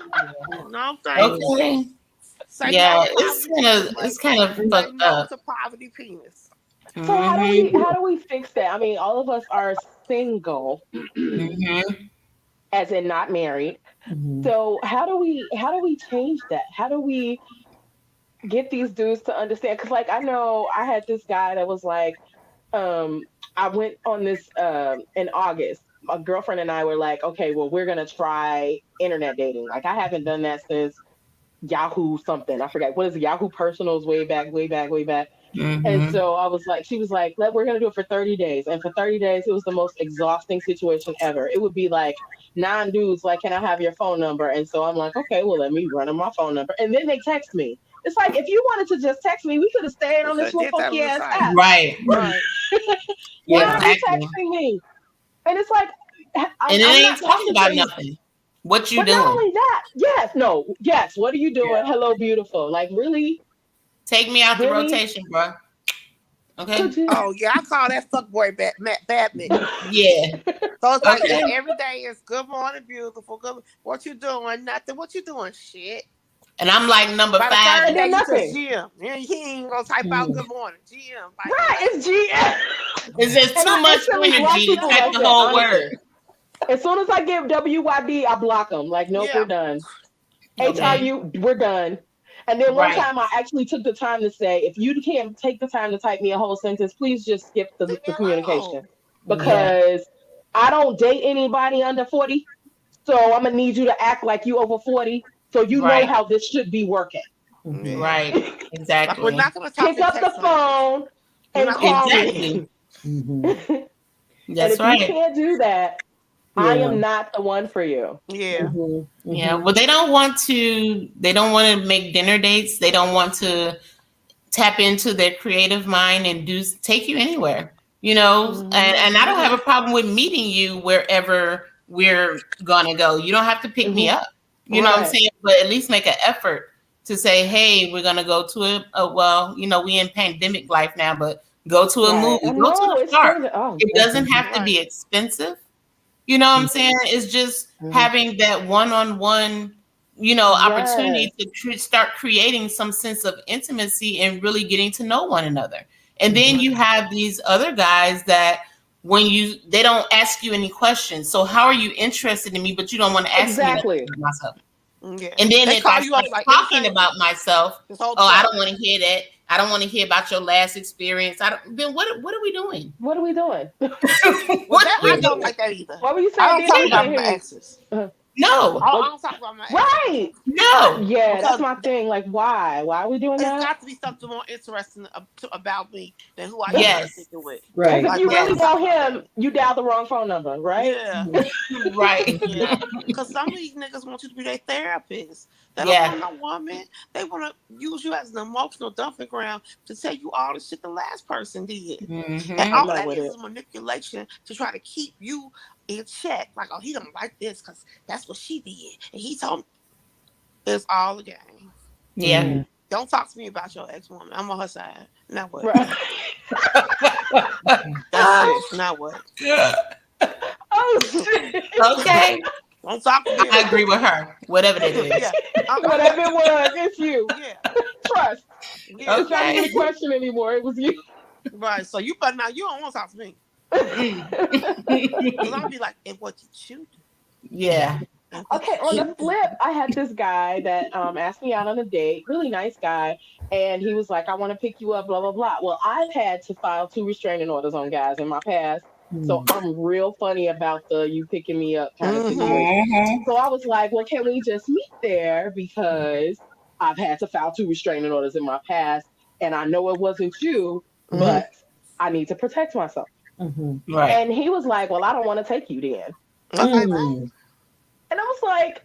No Yeah. thanks. Okay. Say no Yeah, to poverty penis, it's baby. kind of Say fucked no up. to poverty penis. So Mm-hmm. how do we fix that? I mean, all of us are single, Mm-hmm. as in not married. Hmm. So how do we change that? get these dudes to understand. Cause like I know I had this guy that was like, I went on this in August. My girlfriend and I were like, okay, well, we're gonna try internet dating. Like I haven't done that since Yahoo something. I forget what is it, Yahoo Personals way back, way back, way back. And Mm-hmm. so I was like, she was like, we're gonna do it for 30 days. And for 30 days, it was the most exhausting situation ever. It would be like 9 dudes, like, can I have your phone number? And so I'm like, okay, well, let me run them my phone number. And then they text me. It's like if you wanted to just text me, we could have stayed We on could this have little did that funky on the ass site. app. Right. Right. Why Yeah. are you Exactly. texting me? And it's like, And it I'm ain't not talking talking to about you. nothing. What you But not doing? only that, yes, no, yes. What are you doing? Hello, beautiful. Like, really, Take me out the really, rotation, bro. Okay. could you? Oh yeah, I call that fuckboy badminton. Yeah. So it's like Okay. every day is good morning, beautiful. Good. What you doing? Nothing. What you doing? Shit. And I'm like number By the 5. And third day, then you just nothing. GM. Yeah, he ain't gonna type out Mhm. good morning. GM. Like Right? what? It's GM. It's just And too I much instantly block energy to people type like the that. whole word. Honestly, as soon as I give WYD, I block them. Like, nope, we're Yeah. done. Okay. HRU, we're done. And then one Right. time I actually took the time to say, if you can't take the time to type me a whole sentence, please just skip Leave me the communication. alone. Mhm. Yeah. Because I don't date anybody under 40. So I'm going to need you to act like you over 40. So you know Right. how this should be working. Mhm. Yeah. Right. Like we're Exactly. not gonna talk Pick in up the text language. phone We're and not gonna call do that. me. Exactly. Mhm. And That's if you right. can't do that, I Yeah. am not the one for you. Yeah. Mhm. Yeah. Mhm. Well, they don't want to make dinner dates. They don't want to tap into their creative mind and take you anywhere. Hmm. And I don't have a problem with meeting you wherever we're gonna go. You don't have to pick me Hmm. up. You know what I'm Right. saying? But at least make an effort to say, hey, we're gonna go to well, we in pandemic life now, but go to a Right. movie, I go to know the it's park. crazy. Oh, It doesn't Mhm. have to Right. be expensive. You know what I'm Mhm. saying? It's just mhm. having that one-on-one, opportunity Yes. to start creating some sense of intimacy and really getting to know one another. And then Mhm. you have these other guys that they don't ask you any questions. So how are you interested in me, but you don't want to ask me nothing Exactly. about myself? Yeah. And then They if I call you up start like talking anything. about myself, This whole oh, I truck. don't want to hear that. I don't want to hear about your last experience. I don't. Then what are we doing? What are we doing? Well, What that are I we Yeah. don't doing? like that either. What were you I saying, don't Deana? talk We about can't Me? hear my you. exes. Uh, No. I what? don't talk about my exes Right. No. Yeah, that's because my thing. Like, why? Why are we doing it's that? got to be something more interesting about me than who I used to Yes. think it with. Because Right. if Like you we're not really gonna Yes. talk want about that. him, you dial the wrong phone number, right? Yeah. Mhm. Right. Mhm. Yeah, because some of these niggas want you to be their therapist. They don't Yeah. want no woman. They want to use you as an emotional dumping ground to tell you all the shit the last person did. And Hmm. I all know that what is it. manipulation to try to keep you in check. Like, oh, he don't like this because that's what she did. And he told me it's all a game. Yeah. Mhm. Yeah. Don't talk to me about your ex woman. I'm on her side. Now what? Right. That's it. Now what? Oh shit. Okay. Don't talk to me I about agree with her. Whatever that is. yeah. I'm Whatever it was, it's you. yeah. Trust. Yeah. It's not even Okay. a question anymore. It was you. Right. So you better not you don't want to talk to me. Mm. Cause I'm gonna be like, and what did you do? Yeah. And what Okay, did on the you do? flip, I had this guy that asked me out on a date, really nice guy, and he was like, "I want to pick you up," blah blah blah. Well, I've had to file 2 restraining orders on guys in my past, so Mhm. I'm real funny about the you picking me up kind of Mm-hmm. situation. Hmm. So I was like, "Well, can we just meet there because I've had to file 2 restraining orders in my past, and I know it wasn't you, Mm-hmm. but I need to protect myself." Mhm. Right. And he was like, "Well, I don't want to take you then," Okay, bye. Mm. and I was like.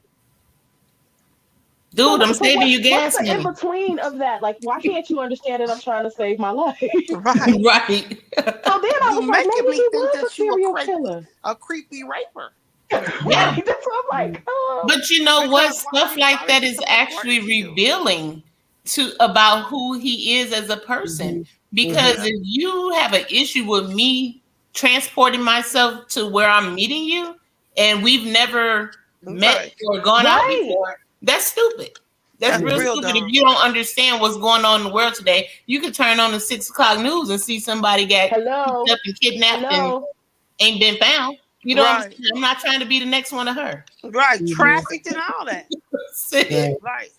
Dude, I'm So saving you what's gas the in money. between of that? Like, why can't you understand that I'm trying to save my life? Right. Right. So then I You was like, maybe making me he think was a that you serial killer. a creepy raper. Yeah. Right. That's what I'm like, But you know what? Because why Stuff why like is that he is so actually important to you? revealing to about who he is as a person. Mhm. Because Mhm. Yeah. if you have an issue with me transporting myself to where I'm meeting you and we've never met Right. or gone out right. before, that's stupid. That's That's real Mhm. real stupid. If dumb. you don't understand what's going on in the world today, you could turn on the 6 o'clock news and see somebody got picked Hello. up and kidnapped and Hello. ain't been found. You know what I'm Right. saying? I'm not trying to be the next one of her. Right. Mhm. Trafficked and all that. Sit. Right. Right.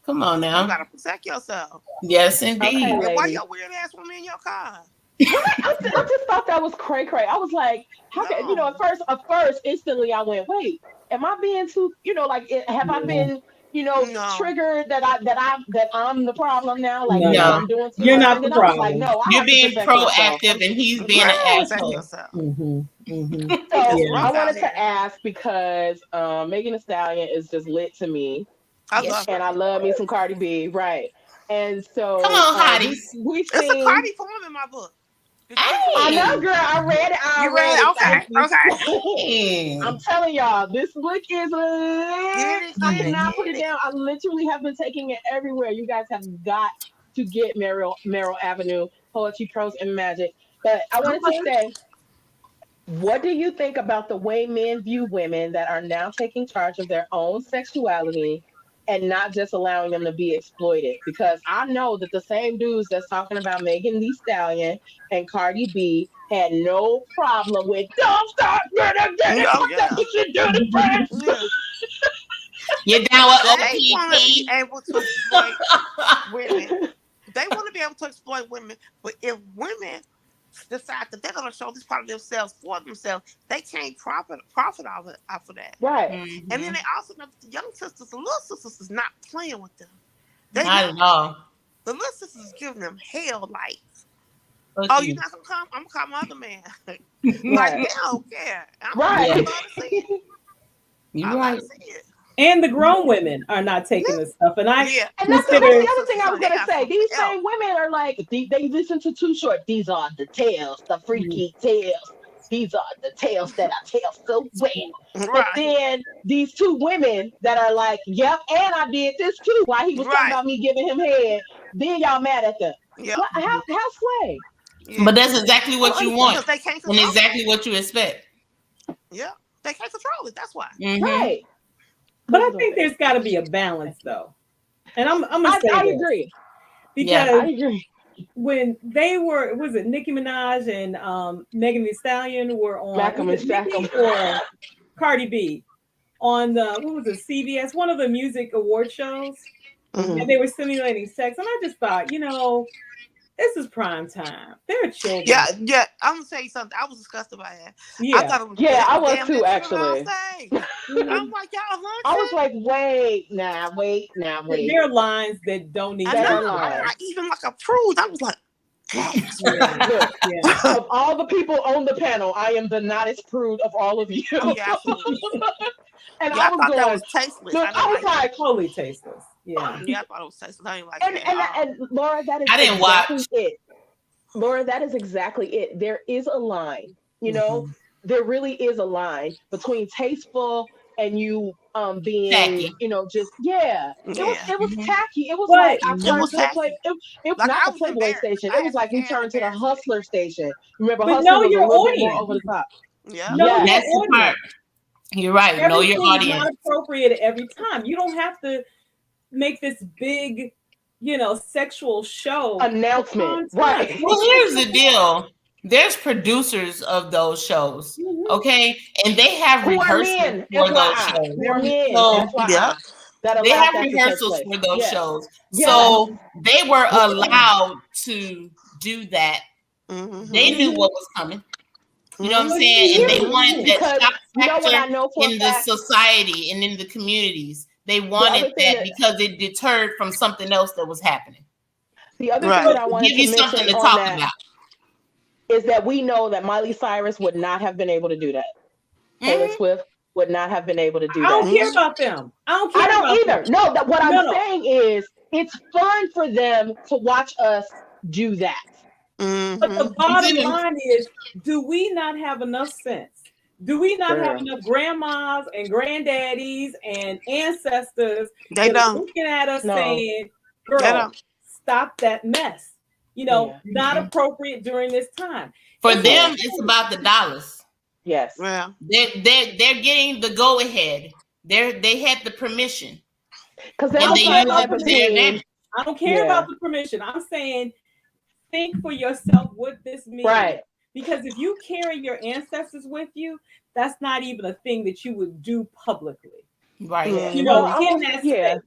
Come on You now. gotta protect yourself. Yes, Okay, indeed. And why ladies. your weird ass woman in your car? Right. I just thought that was cray cray. I was like, how can you know? No, At first, instantly, I went, wait, am I being too? Like, have I Yeah. been, no. triggered that I'm the problem now? Like maybe No, No. I'm doing too you're much. not And the then I was like, problem. no, I You're have to being protect myself. proactive and he's being an Right, Right. protect asshole. yourself. Yeah. It's So I rough out wanted to here. ask because Megan Thee Stallion is just lit to me, I love Yes. and her. I love me some Cardi B, right? And Come so on, hotties. we've It's a seen. Cardi poem in my book. Did you read the I poem? know, Hey. girl. I read it. I You read read it? it. Okay, Thank you. okay. I'm Hey. telling y'all, this book is lit. Get it, I get it, cannot put get it it. down. I literally have been taking it everywhere. You guys have got to get Merrill Avenue Poetry, Prose, and Magic. But I wanted to Okay. say, what do you think about the way men view women that are now taking charge of their own sexuality and not just allowing them to be exploited? Because I know that the same dudes that's talking about Megan Thee Stallion and Cardi B had no problem with "Don't stop, gonna get it, Oh put that yeah, pussy to the press." yeah. You're down with They want to be OPP. able to exploit women. They want to be able to exploit women, but if women decide that they're going to show this part of themselves for themselves, they can't profit off of that. Right. And then Mhm. they also know that the young sisters, the little sisters, is not playing with them. They Not at not. all. The little sisters is giving them hell. Like, Fuck oh, you're you. not gonna come? I'm gonna call my other man. Like Right. they don't care. I Yeah, Right. love to see it. you're I love right. to see it. And the grown women are not taking this stuff. And I Yeah, And the that's consider, the little other thing sisters, I was honey, they gonna got say. something These else. same women are like they listen to Too Short. These are the tales, the freaky tales. These are the tales that I tell so well. But Right, then these two women that are like, yep, and I did this too. While he was talking right. about me giving him head, then y'all mad at them. Yep. What? How sway? But Yeah. that's exactly I don't what you understand. want Because they can't and control it. exactly what you expect. Yeah. They can't control it. That's why. Mm-hmm. Right. but Close I the door, think babe. there's got to be a balance though. And I'm gonna say I this agree. Yeah. because I agree. when they were, was it Nicki Minaj and Megan Thee Stallion were on, Smack was 'em and it stack 'em. Nicki or Cardi B on the, what was it, CBS, one of the music award shows, Hmm. and they were simulating sex, and I just thought, this is prime time. There are children. Yeah, yeah. I'm gonna tell you something. I was disgusted by that. I Yeah. thought it was Yeah, I was damn too Nicki Minaj on actually. stage. I'm Mhm. like, y'all I was hunting? like, wait. There are lines that don't need I to There be are know. I'm said. lines. not even like a prude. I was like, Yeah. Look, Yeah. of all the people on the panel, I am the nottest prude of all of you. yeah, absolutely. And Yeah, I I was thought that going, was tasteless. look, I didn't I was like it. like, Totally tasteless. Yeah. Yeah, I thought it was tasteless. I didn't like and that at and all. and Laura, that is I didn't exactly watch. it. Laura, that is exactly it. There is a line, you know, Hmm. there really is a line between tasteful and you being, Tacky. just yeah. It was Yeah, it was Hmm. tacky. It was like But I it turned was to the tacky. it Like not I the was Playboy embarrassed. station. I It was had to like we hand turned to the embarrass me. Hustler station. Remember, but Hustler know was a your little bit more audience. over the top. Yeah, Know your Yes. That's the part. audience. You're right. Know your Everything is not audience. appropriate every time. You don't have to make this big, sexual show for Announcement. prime time. Right. Well, here's the deal. There's producers of those shows, Mhm. okay? And they have Who are rehearsals men, for those FYI. shows. They're men, So yeah. FYI, that they allowed have that to take rehearsals place. for those Yes. shows. Yes. So they were Yes. allowed to do that. They Mm-hmm. knew Hmm. what was coming. You know what I'm But Mm-hmm. saying? And they here's Mm-hmm. the wanted thing. that Because shock you know what factor I know for a in the fact? society and in the communities. They The wanted other thing that that because it deterred from something else that was happening. the other thing Right. that But I To wanted give to you something mention to on talk that about. is that we know that Miley Cyrus would not have been able to do that. Taylor Mhm. Swift would not have been able to do I don't that. care Mm-hmm. about them. I don't I care don't about either. them. No, that what I'm No, no. saying is it's fun for them to watch us do that. But the Mm-hmm. bottom It's line is, do we not have enough sense? Do we not have Girl. enough grandmas and granddaddies and ancestors They that are don't. looking at us No. saying, They girl, don't. stop that mess? Yeah. Not appropriate during this time. For It's Yeah. them, it's okay. about the dollars. Yes. Well, They're getting the go ahead. They had the permission Because I there's and a don't they care fine used about line it the to their permission. between, advantage. I don't care yeah, about the permission. I'm saying, think for yourself what this means. right. Because if you carry your ancestors with you, that's not even a thing that you would do publicly. Right. mm-hmm. Well, In that yeah. space.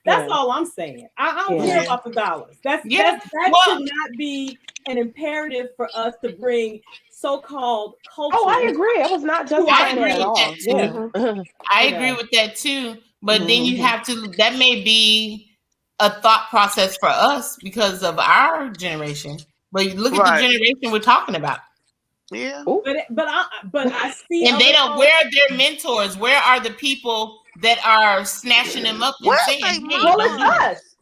That's Yeah. all I'm saying. I don't Yeah. care Yeah. about the dollars. Yeah. That should Well, not be an imperative for us to bring so-called Oh, culture I agree. I was not to our I justifying it agree at with community. that all. Yeah. too. Mm-hmm. I You agree know. with that too. But then you Hmm. have to, that may be a thought process for us because of our generation. But look at the Right. generation we're talking about. Yeah. Ooh. But I see And they other don't, folks. where are their mentors? Where are the people that are snatching them up and Where's they saying, hey, Well, don't it's do mama? this? us.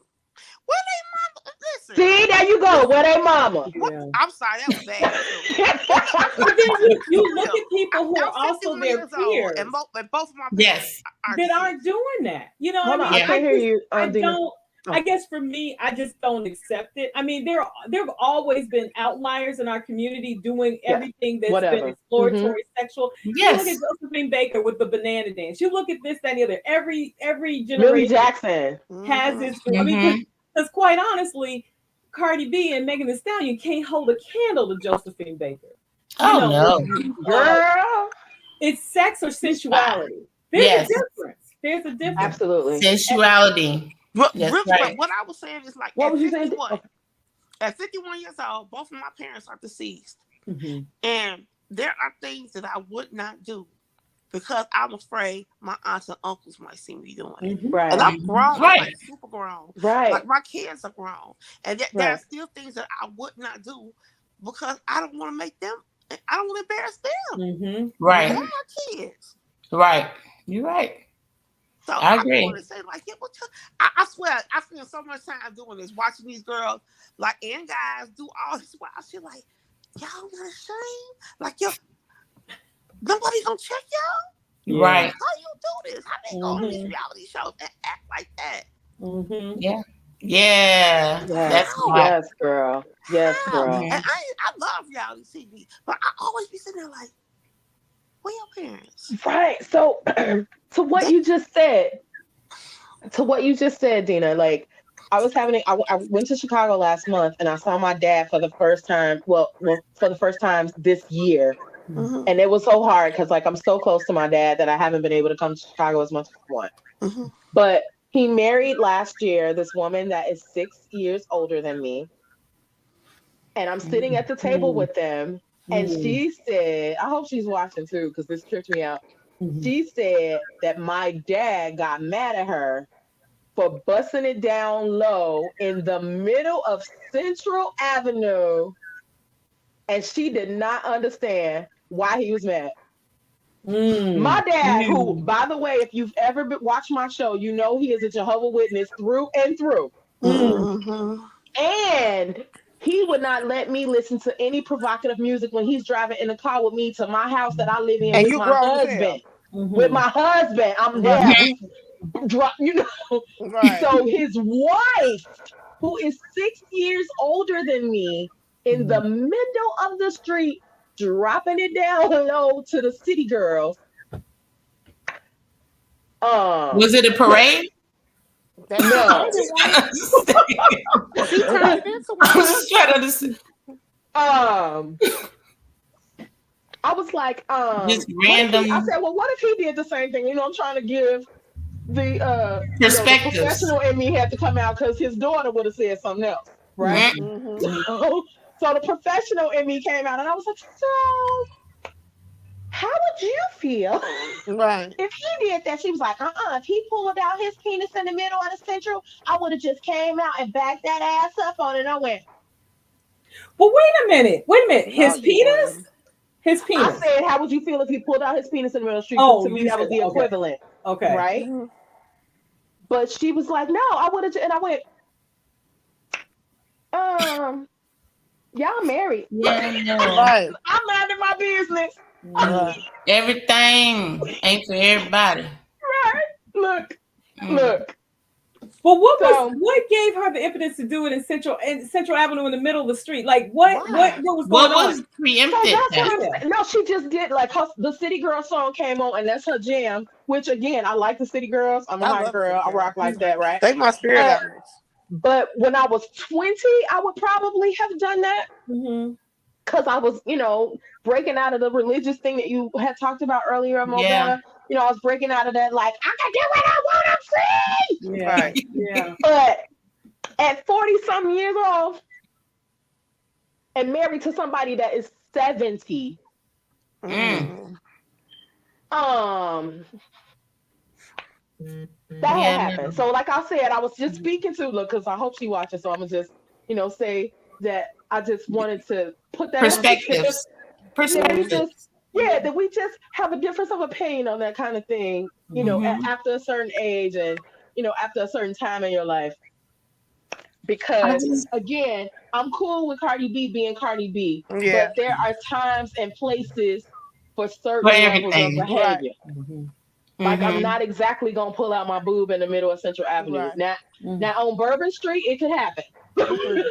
Where they mama? Listen, See, there you go. Where listen. they mama? What? Yeah. I'm sorry, that was bad too. But But then for you look real, at people who I'm are also 51 their years old, and, peers and both of my parents Yes. are that aren't deceased. doing that. You know, I Hold on, mean, I Yeah. can't hear you, I Dina. don't. I Oh. guess for me, I just don't accept it. I mean, there have always been outliers in our community doing Yes. everything that's been Whatever. Hmm. exploratory, sexual. You look at Yes. Josephine Baker with the banana dance. You look at this, that, and the other. Every Millie generation Jackson. has Mm-hmm. its group. I mean, Hmm. because quite honestly, Cardi B and Megan Thee Stallion can't hold a candle to Josephine Baker. You Oh, know, no. uh, Girl. it's sex or She's fine. sensuality. There's a Yes. difference. There's a difference. Absolutely. Sensuality. But That's really, but right. what I was saying is like What was you saying? Okay. at 51 years old, both of my parents are deceased, Mhm. and there are things that I would not do because I'm afraid my aunts and uncles might see me doing it. Mhm. And Right. I'm grown. I'm Right. like super grown. Like Right. my kids are grown, and there are Right. still things that I would not do because I don't want to make them. I don't want to embarrass them. Mhm. They're Right. Mhm. my kids. Right. You're right. So I I just want agree. to say, like, yeah, I swear, I spend so much time doing this, watching these girls, like, and guys do all this wild shit. Like, y'all not ashamed? Like, nobody gonna check y'all? Yeah. Right. How you do this? How they go on these Mhm. reality shows and act like that? Mhm. Yeah. Yeah. Yes. That's How? hot. Yes, girl. Yes, How? girl. And Mhm. I love reality TV, but I always be sitting there like, where your parents? Right. So, to what They, you just said, Dina, like, I was having, I went to Chicago last month and I saw my dad for the first time. Well, for the first time this year. mm-hmm, And it was so hard because, like, I'm so close to my dad that I haven't been able to come to Chicago as much as I want. mm-hmm, But he married last year this woman that is 6 years older than me. And I'm sitting at the table Mhm. with them. And Mhm. she said, I hope she's watching too, because this tripped me out. Mhm. She said that my dad got mad at her for busting it down low in the middle of Central Avenue. And she did not understand why he was mad. My Mm. dad, who, Mm. by the way, if you've ever watched my show, you know he is a Jehovah Witness through and through. Mm. mm-hmm. And he would not let me listen to any provocative music when he's driving in the car with me to my house that I live in And with you my grown as husband. hell. With Mhm. my husband, I'm Right, there. Mhm. We drop, right. So his wife, who is 6 years older than me, in the Mhm. middle of the street, dropping it down low to the city girls. Um, Was it a parade? That he no. made it one. I'm just saying. He turned it into I'm one. just trying to understand. um, I was like, Just what if he? I random said, well, what if he did the same thing? I'm trying to give the perspectives. professional in me had to come out because his daughter would have said something else, right? Mhm. Mm-hmm. Mhm. So the professional in me came out, and I was like, so how would you feel Right. if he did that? She was like, if he pulled out his penis in the middle of the central, I would have just came out and backed that ass up on it. I went, But wait a minute. Wait a minute. No, His you penis? wouldn't. His I penis. said, how would you feel if he pulled out his penis in the middle of the street? Because Oh, to me, you that said was the okay. equivalent, Okay. right? Mm-hmm. But she was like, no, I would have, and I went, um, y'all married. Yeah, no. Right. I'm minding my business. Mhm. Right. Everything ain't for everybody. Right. Look, Mm. look. But So what gave her the impetus to do it in Central Avenue in the middle of the street? Like Right. what was What going on? was so preempted that's what then? I'm Yeah. saying. No, she just did like the City Girl song came on, and that's her jam. Which again, I like the City Girls. I'm a I hot love girl. City I rock Girl. like that, right? They my spirit Uh, animals. but when I was 20, I would probably have done that Mhm. because I was, breaking out of the religious thing that you had talked about earlier, Yeah. Morgana. I was breaking out of that like I can do what I want. I'm free. Yeah. Right. Yeah. But at 40 some years old and married to somebody that is 70, Mm. um, that had Yeah, happened. no. So, like I said, I was just speaking to look because I hope she watches. So I'm gonna just, say that I just wanted to put that out there Perspectives. that we just, Perspectives. that we just have a difference of opinion on that kind of thing. Mm-hmm. After a certain age and after a certain time in your life. I Because just again, I'm cool with Cardi B being Cardi B, but Yeah. there are times and places for for certain levels of everything. Right. behavior. Mhm. Like I'm Mm-hmm. not exactly gonna pull out my boob in the middle of Central Avenue. Right. Now on Bourbon Street, it could happen. Mhm.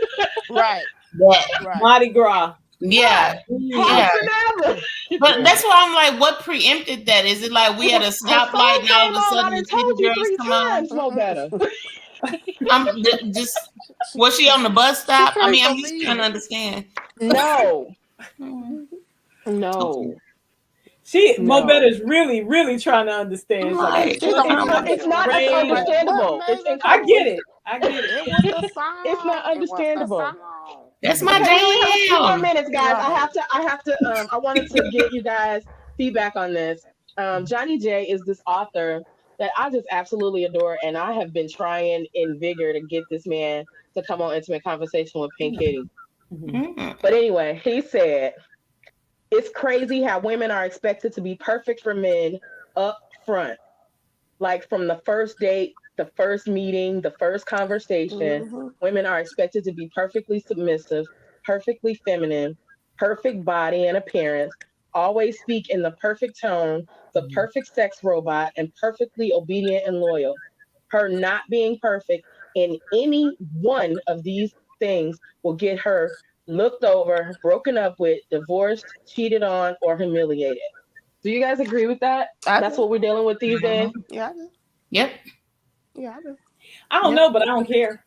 Right. That. Right. Mardi Gras. Yeah. Right. Yeah. However, But that's why I'm like, what preempted that? Is it like we at a the stoplight song and all came of a on. I sudden done the city told you girls three come on? times. No better. Just was she on the bus She stop? I came mean, I'm for just me. trying to understand. No, Mm, okay. no, Mo no. Better's really, really trying to understand. I'm It's like like, it's She sunny, don't It's know not. what it's It's she was not saying. rain. What understandable. It's made her I come? get incomprehensible. it. I get it. It was the It's not song. It was the understandable. song. that's my Okay, we only have a few more jam. minutes, guys. I Right. have to. I wanted to get you guys feedback on this. Johnny J is this author that I just absolutely adore, and I have been trying in vigor to get this man to come on Intimate Conversation with Pink Kitty. Mhm. Mm, But anyway, he said it's crazy how women are expected to be perfect for men up front, like from the first date, the first meeting, the first conversation. Mm-hmm. Women are expected to be perfectly submissive, perfectly feminine, perfect body and appearance, always speak in the perfect tone, the Mhm. perfect sex robot, and perfectly obedient and loyal. Her not being perfect in any one of these things will get her looked over, broken up with, divorced, cheated on, or humiliated. Do you guys agree with that? I That's do. what we're dealing with these days. mhm. Yeah, I do. Yep. Yeah, I do. I don't Yep. know, but I don't care.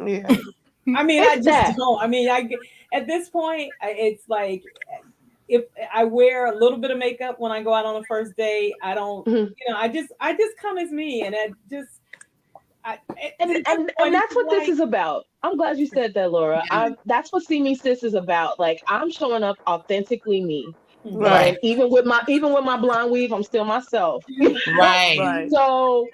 Yeah. I mean, I It's just that. don't. I mean, at this point, it's like if I wear a little bit of makeup when I go out on a first date, I don't. Mhm. I just come as me, and at And, this and and point, it's that's what this like is about. I'm glad you said that, Laura. Yeah. That's what See Me Sis is about. Like I'm showing up authentically me. mhm. Right. Right. And even with my blonde weave, I'm still myself. Right. Right. So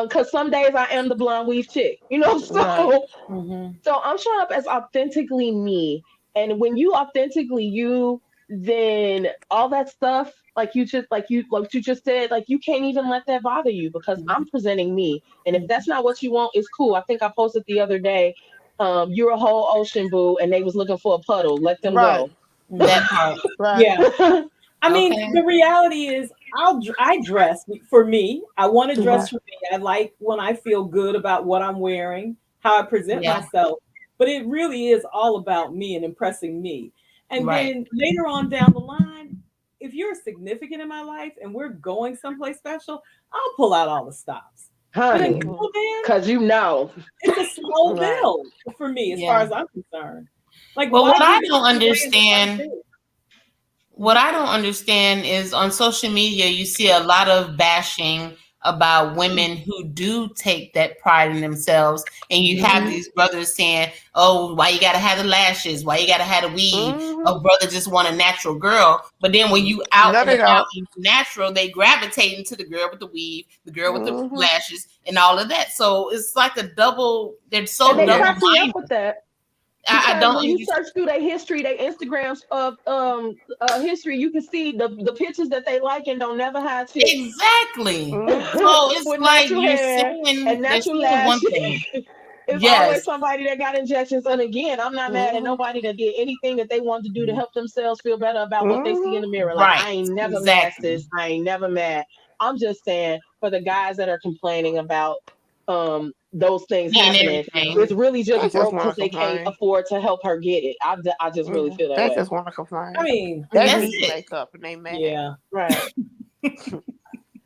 because some days I am the blonde weave chick, Right. so Mhm. I'm showing up as authentically me. And when you authentically you, then all that stuff, like you just said, like you can't even let that bother you because I'm presenting me. And if that's not what you want, it's cool. I think I posted the other day, you're a whole ocean boo, and they was looking for a puddle. Let them Right. go. Mhm. That part. Right. Yeah. I mean, Okay. the reality is, I dress for me. I want to Mhm. dress for me. I like when I feel good about what I'm wearing, how I present Yeah. myself. But it really is all about me and impressing me. And Right. then later on down the line, if you're significant in my life and we're going someplace special, I'll pull out all the stops. But Honey, Mm-hmm. until then, because it's a slow Right. build for me as far Yeah. as I'm concerned. Like, Well, why what I give don't yourself away in the first understand date? what I don't understand is on social media, you see a lot of bashing about women who do take that pride in themselves. And you have Mhm. these brothers saying, oh, why you got to have the lashes? Why you got to have the weave? Mm-hmm. A brother just want a natural girl. But then when you out No, and they about don't. and natural, they gravitate into the girl with the weave, the girl with the Mm-hmm. lashes, and all of that. So it's like a double, they're And so they double Yeah. crack me up minded. with that. I Because don't when you understand. search through their history, their Instagrams of history, you can see the pictures that they like and don't never have chicks Exactly. Mm-hmm. So it's with like natural you're hair and saying they're natural saying one lashes. thing. It's always Yes, somebody that got injections. And again, I'm not mad at Mm-hmm. nobody that did anything that they wanted to do to help themselves feel better about what they see in Mm-hmm. the mirror. Like right. I ain't never mad, Exactly. sis. I ain't never mad. I'm just saying for the guys that are complaining about those things Being happening, everything. it's really They just just broke want to because they can't complain. afford to help her get it. I just really Yeah. feel that They way. just want to I complain. mean, They That's Hmm. need it. makeup and they mad. yeah. Right.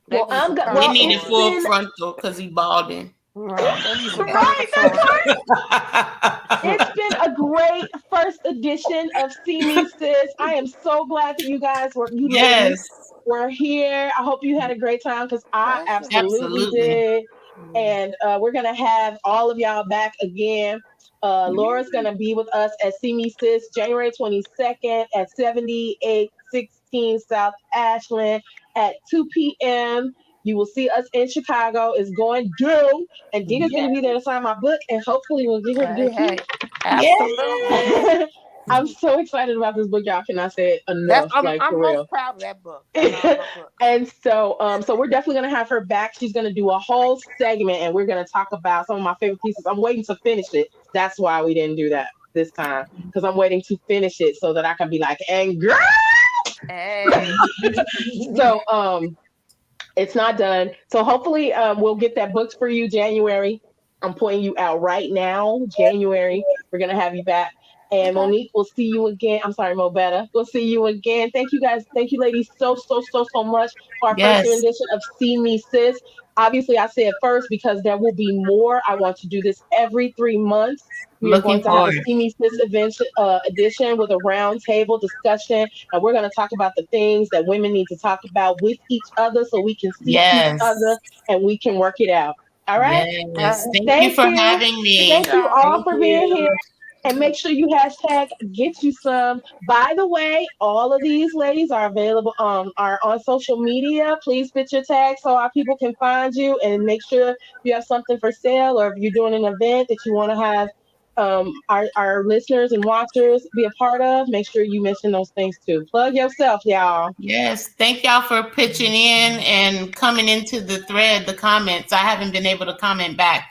They Well, need some They well. need a It's contour. full been frontal because he balding. Right. They need some right that contour. part. It's been a great first edition of See Me Sis. I am so glad that you guys you ladies Yes. we're here. I hope you had a great time because I Precious. absolutely Absolutely. did. And we're going to have all of y'all back again. Laura's going to be with us at See Me Sis January 22nd at 7816 South Ashland at 2 p.m. You will see us in Chicago. It's going due. And Dina's going to Yes. be there to sign my book. And hopefully we'll get her to do Hey, a piece. hey, absolutely. I'm so excited about this book. Y'all cannot say it That's enough. Like, for I'm real. most proud of that book. I love my books. And so we're definitely gonna have her back. She's gonna do a whole segment, and we're gonna talk about some of my favorite pieces. I'm waiting to finish it. That's why we didn't do that this time because I'm waiting to finish it so that I can be like, and girl. Hey, So it's not done. So hopefully we'll get that booked for you January. I'm pointing you out right now. January, we're gonna have you back. And okay. Monique, we'll see you again. I'm sorry, Mo Better. We'll see you again. Thank you guys. Thank you, ladies, so much for our first Yes. rendition of See Me Sis. Obviously, I said first because there will be more. I want to do this every 3 months. We are going Looking to have a forward. See Me Sis event, edition with a round table discussion, and we're going to talk about the things that women need to talk about with each other so we can see each other Yes. and we can work it out. All right. All Yes. right. Thank you Thank for you. having Thank me. Thank you y'all. all Thank for being here. you. And make sure you hashtag get you some. By the way, all of these ladies are available are on social media. Please fit your tag so our people can find you and make sure if you have something for sale or if you're doing an event that you want to have our listeners and watchers be a part of. Make sure you mention those things too. Plug yourself, y'all. Yes. Thank y'all for pitching in and coming into the thread, the comments. I haven't been able to comment back,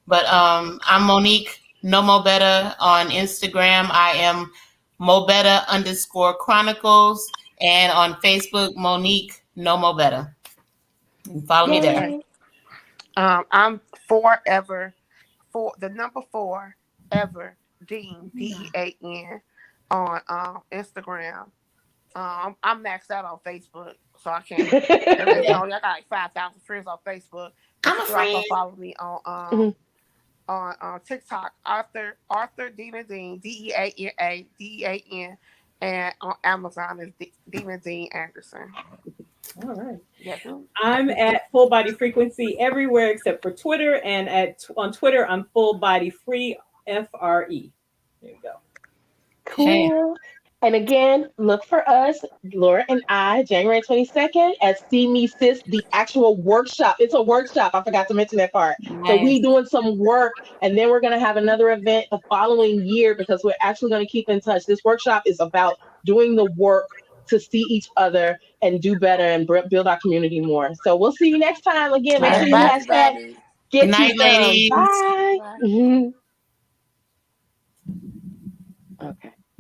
but I'm Monique No Mo Better on Instagram. I am Mobetta _ Chronicles, and on Facebook, Monique No Mo Better. Follow me there. Yay. Okay. I'm forever for the number four ever Dean Dean on Instagram. I'm maxed out on Facebook, so I can't. You Yeah. know, I got like 5,000 friends on Facebook, but I'm you a can also friend. follow me on TikTok, Arthur Dean Dean, and on Amazon is Dean Anderson. All right. Yes, ma'am. I'm at Full Body Frequency everywhere except for Twitter, and on Twitter I'm Full Body Free FRE. There you go. Hey. Cool. And again, look for us, Laura and I, January 22nd at See Me Sis, the actual workshop. It's a workshop. I forgot to mention that part. So Nice. we doing some work and then we're going to have another event the following year because we're actually going to keep in touch. This workshop is about doing the work to see each other and do better and build our community more. So we'll see you next time. Again, All make right, sure you bye, Yes. hashtag everybody. Good get you night, some. ladies. Bye. Bye. Okay.